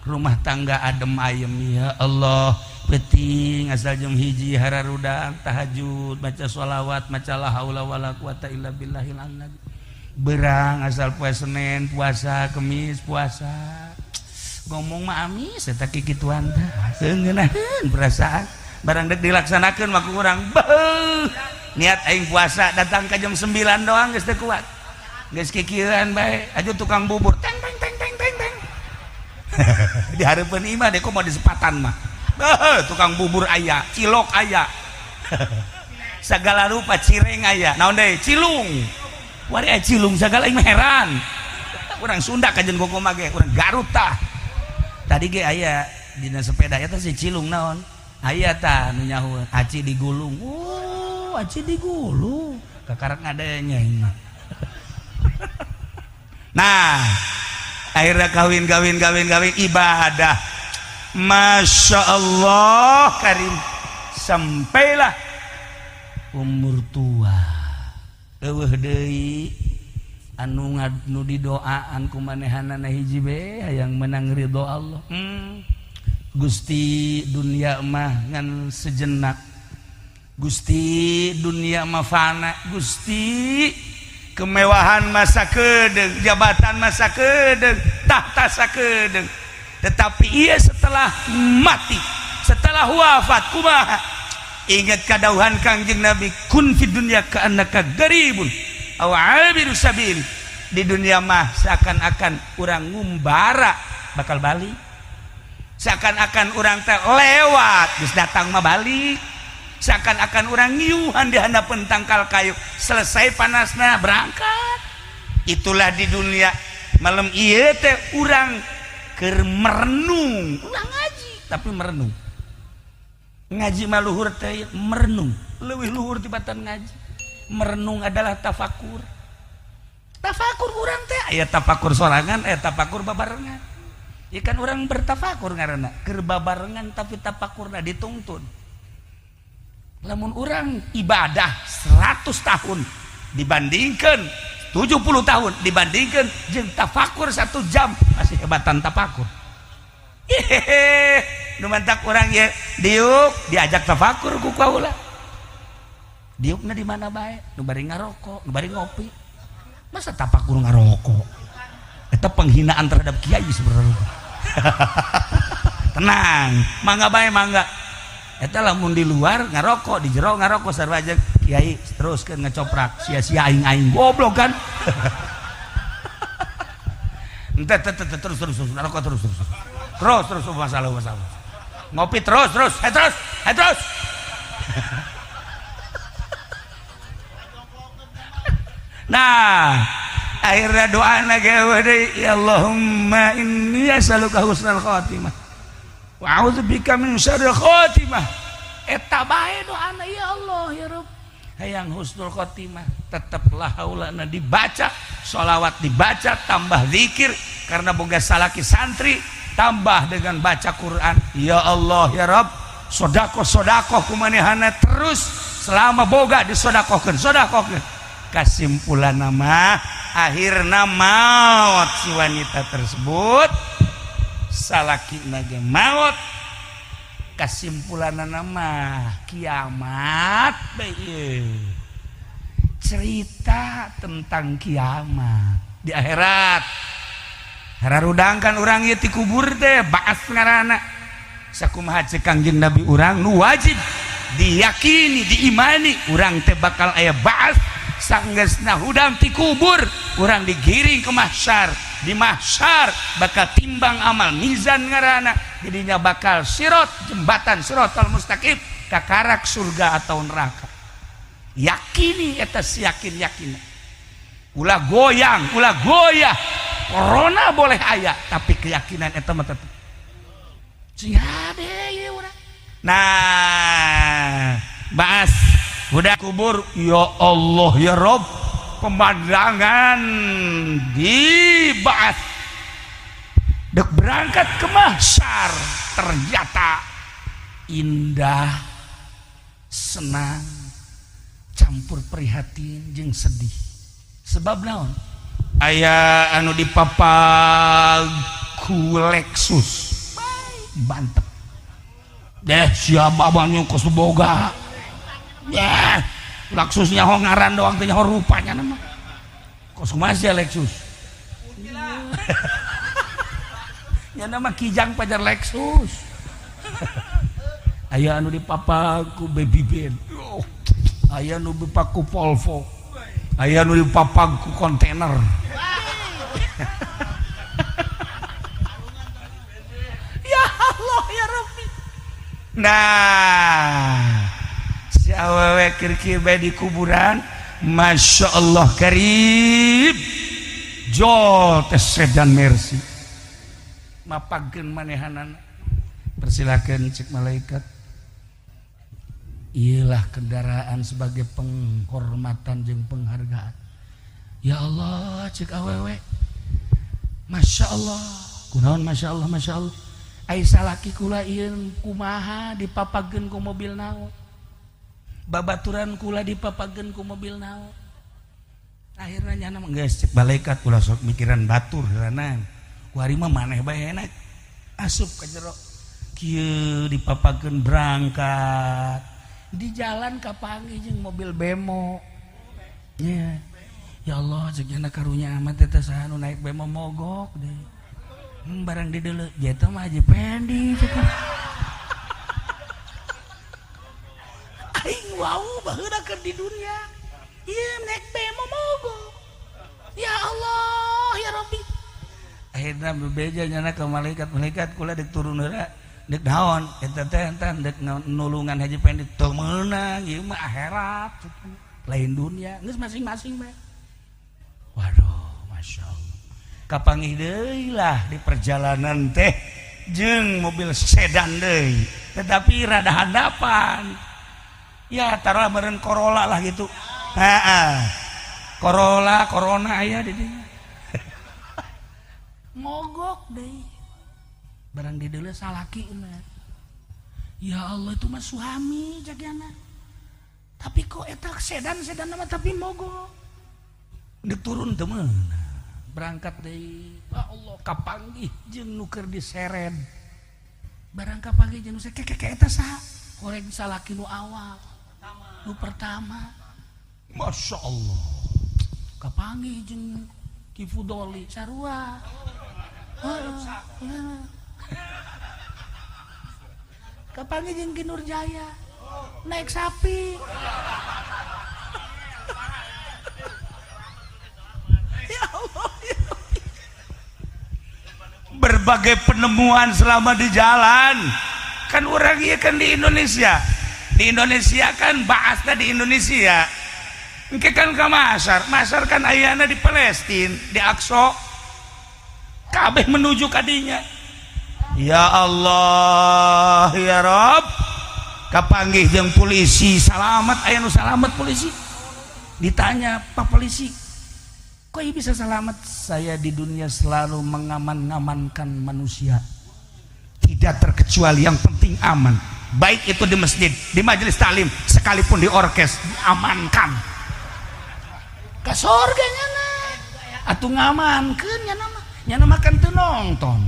rumah tangga adem ayem. Ya Allah, penting asal jam hiji hararudang tahajud, baca sholawat, maca la haula wala quwata illa billahil azim. Berang asal puasa Senin, puasa Kemis, puasa ngomong mah amis eta kikituan teh seungeunahkeun perasaan barang dek dilaksanakeun mah ku urang beuh niat aing puasa datang ka jam 9 doang geus teu kuat geus kikieuan bae aju tukang bubur teng teng teng teng teng teng di hareupeun imah dek mau di sepatan mah beuh tukang bubur aya cilok aya sagala rupa cireng aya naon deui cilung wari aya cilung sagala aing heran urang Sunda kajen koko mah ge urang Garut tah tadi ge aya dina sepeda eta si cilung naon aya tah nu nyahoeun aci digulung. Aci digulung kakarak ngadenya imah. Nah akhirnya kawin ibadah Masya Allah karim sampailah umur tua eueuh deui anu didoaan ku manehanana hiji be hayang menang ridho Allah. Gusti dunia mah ngan sejenak, Gusti dunia mah fana, Gusti kemewahan masa keudeuh, jabatan masa keudeuh, tahta sakeudeuh. Tetapi ia setelah mati, setelah wafat kumaha? Ingat kadauhan Kangjeng Nabi, kun fid dunya ka'annaka garibun aw 'abiru sabil. Di dunia mah seakan-akan urang ngumbara bakal balik, seakan-akan urang teh lewat geus datang mah balik, seakan-akan urang ngiuhan di handapeun tangkal kayu selesai panasna berangkat. Itulah di dunia. Malam ieu teh urang keur merenung, urang ngaji tapi merenung. Ngaji mah luhur teh merenung, leuwih luhur tibatan ngaji. Merenung adalah tafakur. Tafakur urang teh aya tafakur sorangan, aya tafakur babarengan. Ya kan orang bertafakur ngaranna keur babarengan tapi tafakurna dituntun. Lamun urang ibadah 100 tahun dibandingkan 70 tahun dibandingkan jeung tafakur 1 jam masih hebatan tafakur. Nu mantak urang ye diuk diajak tafakur ku kaula. Diukna di mana bae? Nu bari ngarokok, nu bari ngopi. Masa tafakur ngarokok? Eta penghinaan terhadap kiai sebenarnya. Tenang, mangga bae mangga. Eta lamun di luar ngarokok, di jero ngarokok sarua aja kiai teruskeun ngecoprak sia-sia aing-aing goblok kan. Ente terus ngarokok terus masalah. Ngopi terus. Nah, akhirnya doa nage ya Allahumma inni as'aluka husnal khatimah wa a'udzubika min syarril khatimah. Eta bae doana ya Allah ya Rabb hayang husnul khatimah. Teteplah haulana dibaca, sholawat dibaca, tambah zikir karena boga salaki santri, tambah dengan baca Quran. Ya Allah ya Rabb sodako kumanehana terus selama boga disodakokeun. Kesimpulan nama akhirna maut si wanita tersebut, salaki nage maut. Kesimpulan nama kiamat bae. Cerita tentang kiamat di akhirat. Hararudangkan urang ieu ti kubur teh baas ngaranna. Sakumaha ceuk Kangjeng Nabi urang nu wajib diyakini, diimani urang teh bakal aya baas. Sanggeusna hudang ti kubur urang digiring ke mahsyar. Di mahsyar bakal timbang amal mizan ngaranna, jadinya bakal sirot, jembatan sirotol mustaqim kakarak surga atau neraka. Yakini eta yakin ulah goyang ulah goyah corona boleh aya tapi keyakinan eta mah tetep ciade ieu urang. Nah bahas udah kubur ya Allah ya Rob pemandangan dibahas dek berangkat ke mahsyar ternyata indah, senang, campur prihatin jeung sedih. Sebab naon? Aya anu dipapag ku Lexus bantep deh siapa banyak kosuboga ya Lexusnya ho ngaran doang teh ho rupanya nama kos masih Lexus ya nama kijang pajar Lexus aya anu dipapag ku Baby Ben aya anu dipapag ku Volvo aya anu dipapag ku kontainer ya Allah ya Rabbi. Nah si awewe kir-kir bae di kuburan Masya Allah karib jol tes sedan Mercy mapagkeun manehanana persilakan cek malaikat iyalah kendaraan sebagai penghormatan jeung penghargaan ya Allah cek awewe Masya Allah kunaon Masya Allah Masya Allah ai salaki kula ieu kumaha dipapagkeun ku mobil naon babaturan kula dipapagkeun ku mobil naon akhirna nyana geus cek malaikat kula sok mikiran batur heulanan ku ari mah maneh bae enak asup ka jero kieu dipapagkeun berangkat di jalan kapanggih jeung mobil bemo ya ya Allah cek nyana karunya amat eta saha nu naik bemo mogok deh barang di dulu jatuh mah Haji Pendi aing wow baheurakeun di dunia ieu naik bemo mogok ya Allah ya Rabbi akhirna bebeja nyana ka malaikat kula dek turun heula dek naon eta teh entan dek nulungan Haji Pendi teu meunang ieu mah akhirat lain dunia geus masing-masing mah waduh Masya Allah kapanggih deui lah di perjalanan teh jeung mobil sedan deui tetapi rada handapan ya taruh meureun Corolla lah gitu Corona aya di dieu mogok deui barang di deuleu salaki mah ya Allah itu mah suami jadiana tapi kok eta sedan mah tapi mogok dek turun teu meunang berangkat dari Allah kapanggih jeung nu keur diseret barang kapanggih jeung nu keke eta saha korek salaki nu awal nu pertama Masya Allah kapanggih jeung Ki Fudoli sarua kapanggih jeung Ki Nurjaya naik sapi ya Allah ya. Berbagai penemuan selama di jalan kan orang iya kan di Indonesia kan bahasnya di Indonesia engke kan ke Masar kan ayana di Palestina di Aqsa kabeh menuju kadinya ya Allah ya Rob kapanggih jeung polisi salamet aya nu salamet polisi ditanya Pak polisi kok bisa selamat? Saya di dunia selalu mengaman-amankan manusia tidak terkecuali yang penting aman baik itu di masjid, di majelis taklim sekalipun di orkes diamankan ke surga nyana atuh ngamankeun nyana makan teu nonton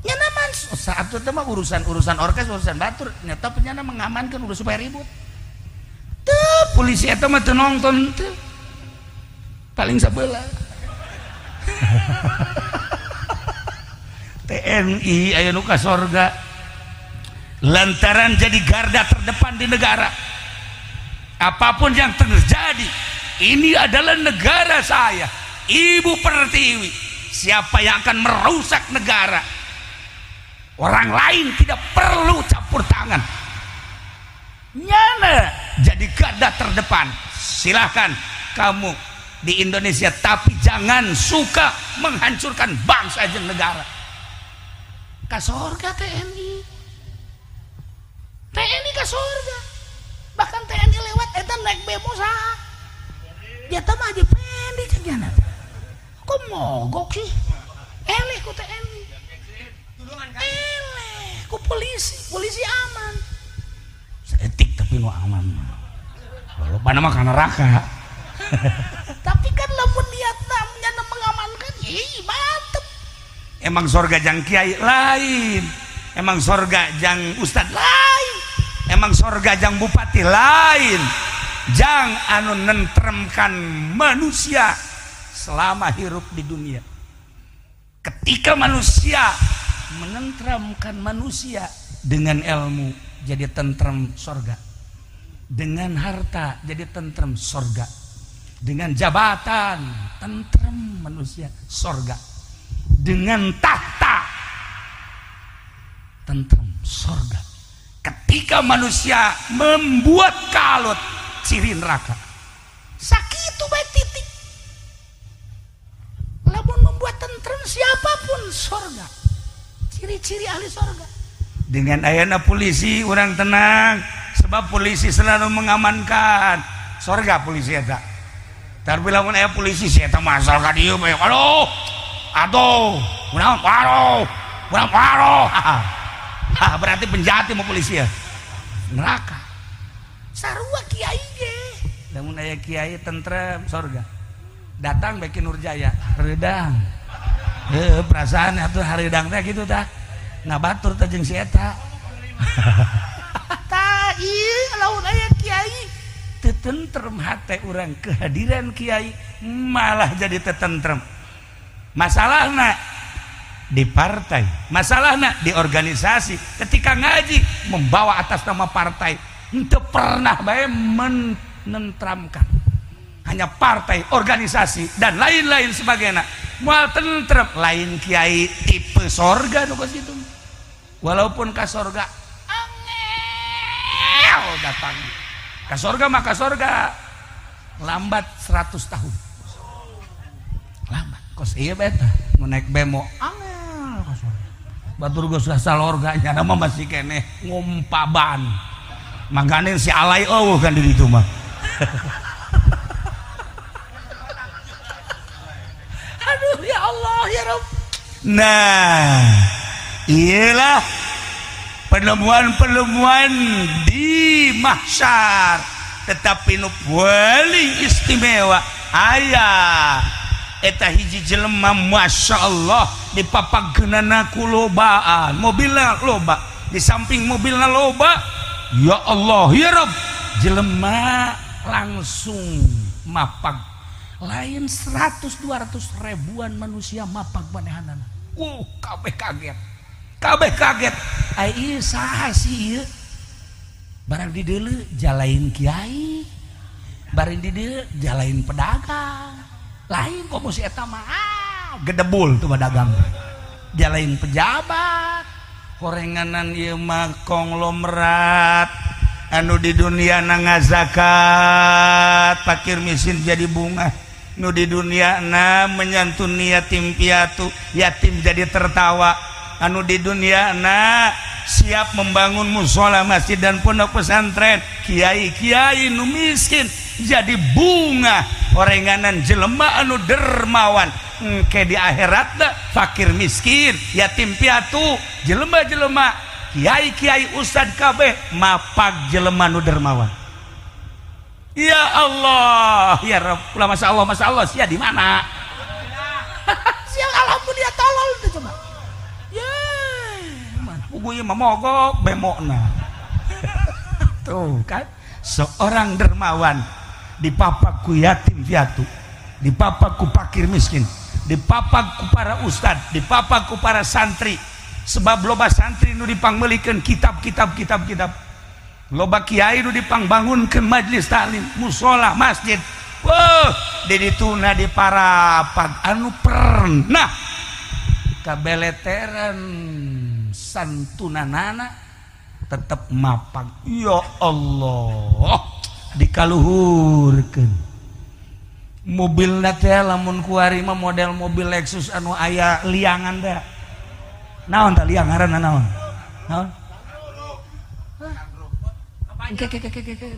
nyana man saat itu mah urusan orkes urusan batur nyata nyana mengamankan udah supaya ribut teu polisi eta mah teu nonton teu paling sabelah TNI aya nu ka sorga lantaran jadi garda terdepan di negara apapun yang terjadi ini adalah negara saya Ibu Pertiwi siapa yang akan merusak negara orang lain tidak perlu campur tangan nyana jadi garda terdepan silahkan kamu di Indonesia tapi jangan suka menghancurkan bangsa dan negara ka surga TNI ka surga bahkan TNI lewat eta naik bemo saha dia mah aja pendek cegana kok mogok sih eleh ku teh eleh ku polisi aman seetik tapi nu aman walaupun mah kana neraka tapi kan lamun niatna nyana mengamankan mantep emang sorga jang kiai lain emang sorga jang ustad lain emang sorga jang bupati lain jang anu nentremkan manusia selama hirup di dunia ketika manusia menenteramkan manusia dengan ilmu jadi tentrem sorga dengan harta jadi tentrem sorga dengan jabatan tentrem manusia sorga dengan tahta tentrem sorga ketika manusia membuat kalut ciri neraka sakitu baik titik lamun membuat tentrem siapapun sorga ciri-ciri ahli sorga dengan ayana polisi orang tenang sebab polisi selalu mengamankan sorga polisi eta tapi lamun aya polisi si eta masal ka dieu bae aduh paro berarti penjahat mau polisi ya neraka sarua kiai ge lamun aya kiai tentrem sorga datang beki Nurjaya hareudang perasaan atuh hareudang teh kitu tah ngabatur teh jeung si eta tah ieu lamun aya kiai teu tentrem hate urang kehadiran kiai malah jadi teu tentrem masalahna di partai masalahna di organisasi ketika ngaji membawa atas nama partai henteu pernah bae menentramkan hanya partai organisasi dan lain-lain sebagainya moal tentrem lain kiai tipe sorga nu kitu walaupun ka sorga angel datang ka sorga mah ka sorga lambat 100 tahun lambat kos ieu beta nu naik bemo angel ka sorga batur geus salorga nya mah masih keneh ngumpaban mangkane si alay eueuh kan di ditu mah aduh ya Allah ya Rabb nah iyalah penemuan-penemuan di mahsyar tetapi nu paling istimewa aya eta hiji jelema masyaallah di papageunana ku lobaan mobilna loba di samping mobilna loba ya Allah ya Rabb jelema langsung mapag lain 100-200 ribuan manusia mapag manehanana kabeh kaget ai saha sih ieu barang di dieu jalain kiai barang di dieu jalain pedagang lain komo si eta mah gedebul tuh dagang jalain pejabat korenganan ieu mah konglomerat anu di dunia na zakat fakir miskin jadi bunga nu di dunia na menyantuni yatim piatu yatim jadi tertawa anu di dunia na siap membangun musola masjid dan pondok pesantren kiai-kiai nu miskin jadi bunga orenganan jelema anu dermawan ke di akhirat fakir miskin yatim piatu jelema-jelema kiai-kiai ustad kabeh mapag jelema nu dermawan ya Allah ya Rabb masya Allah sia di mana siang alhamdulillah tolol tuh coba pugunya memogok bemokna tuh kan seorang dermawan dipapak ku yatim piatu dipapak ku fakir miskin dipapak ku para ustad dipapak ku para santri sebab loba santri nu dipangmeulikeun kitab loba kiai nu dipangbangunkeun majelis taklim musola masjid di dituna di para anu pernah kabeleteran santunanana tetap mapag ya Allah dikaluhurkeun mobilna teh lamun kuari mah model mobil Lexus anu aya liangan da naon tah liang ngaranna naon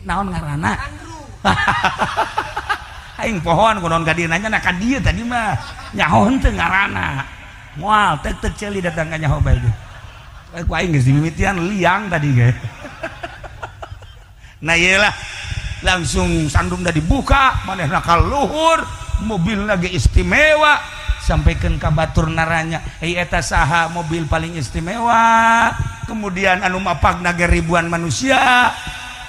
naon ngaranna aing pohon kunaon ka dieu nanya ka dieu tadi mah nyahoan teu ngaranna moal tek ceuli datang ka nyaho bae ge ku aing geus dimimitian liang tadi ge nah iyalah langsung sandung dah dibuka manehna ka luhur mobilna ge istimewa sampaikan ka batur naranya eta saha mobil paling istimewa kemudian anu mapagna ge ribuan manusia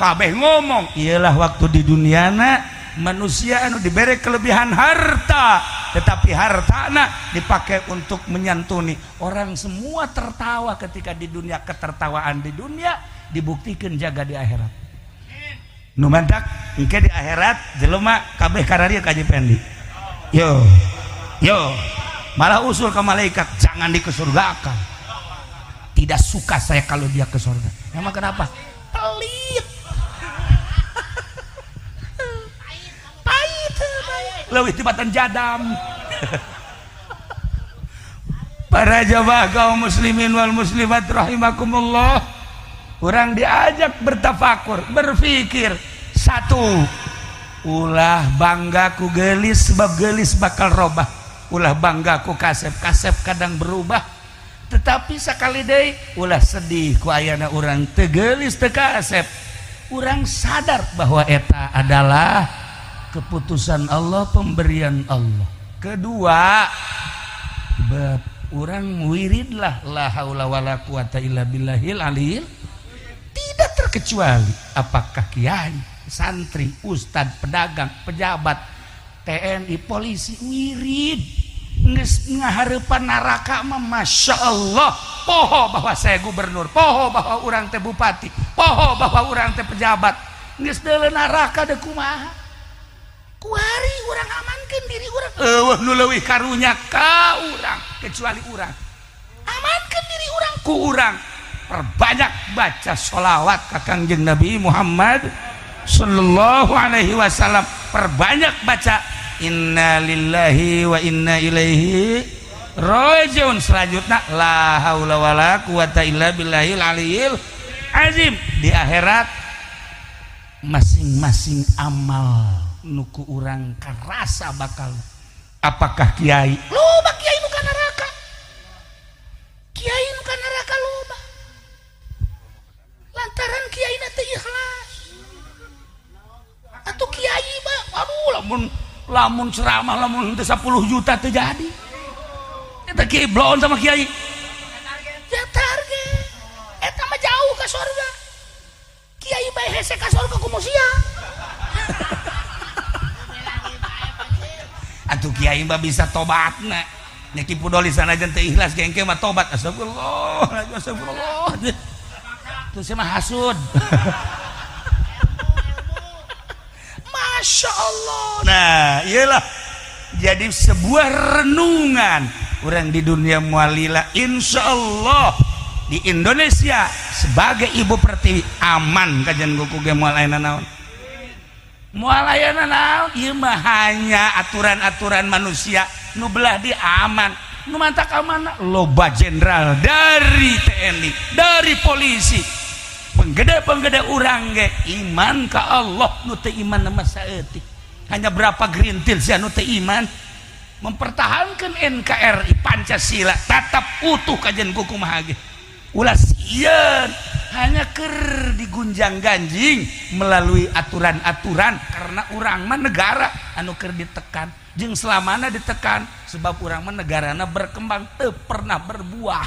kabeh ngomong iyalah waktu di duniana manusia anu diberi kelebihan harta tetapi hartana dipakai untuk menyantuni orang semua tertawa ketika di dunia ketertawaan di dunia dibuktikan jaga di akhirat nu mantak engke di akhirat jelema kabeh kararieu ka Haji Pendi yo malah usul ke malaikat jangan dikesurgakan tidak suka saya kalau dia ke surga memang kenapa pelit pahit leuwih tibatan jadam para jamaah kaum muslimin wal muslimat rahimakumullah orang diajak bertafakur berpikir satu ulah bangga ku gelis sebab gelis bakal robah ulah bangga ku kasep kadang berubah tetapi sekali deui ulah sedih ku ayana urang teu gelis teu kasep urang sadar bahwa eta adalah keputusan Allah pemberian Allah kedua urang wiridlah la haula wala quwata illa billahil aliyil tidak terkecuali apakah kiai santri, ustad, pedagang, pejabat, TNI, polisi, wirid ngahareupan neraka mah masya Allah poho bahwa saya gubernur, poho bahwa orang teh bupati, poho bahwa orang teh pejabat geus deuleu neraka da kumaha kuari urang amankeun diri urang eueuh nu leuwih karunya ka urang kecuali urang amankeun diri urang ku urang perbanyak baca sholawat ka Kangjeng Nabi Muhammad sallallahu alaihi wasallam perbanyak baca inna lillahi wa inna ilaihi rajiun selanjutnya la haula wala quwata illa billahil aliyil azim di akhirat masing-masing amal nuku urang karasa bakal apakah kiai loba kiai nu ka neraka kiai nu ka neraka loba lantaran kiai na teu ikhlas atau kiai mah aduh lamun ceramah lamun teu 10 juta teu jadi eta kiai bloon sama kiai ya target eta mah jauh ka surga kiai bae hese ka surga kumaha sia atuh kiai mah bisa tobatna nya kipu doli sanajan teu ikhlas gengke mah tobat astagfirullah tuh mah hasud Masya Allah. Nah iyalah jadi sebuah renungan orang di dunia mualila insya Allah di Indonesia sebagai ibu pertiwi aman kajian kuku ge mual ayeuna naon mual ayeuna naon ieu mah hanya aturan-aturan manusia nu belah di aman nu mantak aman loba jenderal dari TNI dari polisi penggede urang ge iman ka Allah nu teu iman nama saeutik hanya berapa gerintil sia nu teu iman mempertahankan NKRI Pancasila tatap utuh kajian kumaha ge ulah sieun hanya keur digunjang ganjing melalui aturan-aturan karena urang mah negara anu keur ditekan jeung selamana ditekan sebab urang mah negarana berkembang teu pernah berbuah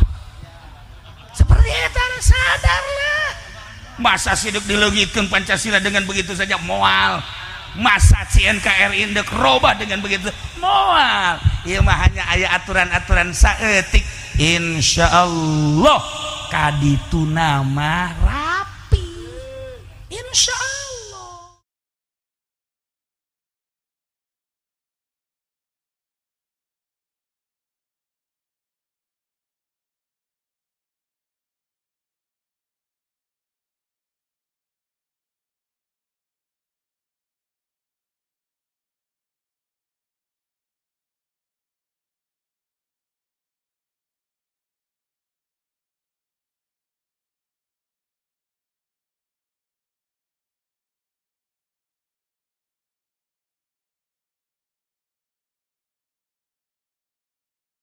seperti eta sadarlah masa sidik dileugitkeun Pancasila dengan begitu saja moal masa si NKRI indek robah dengan begitu moal ieu mah hanya aya aturan-aturan saeutik insyaallah kaditu nama rapi insyaallah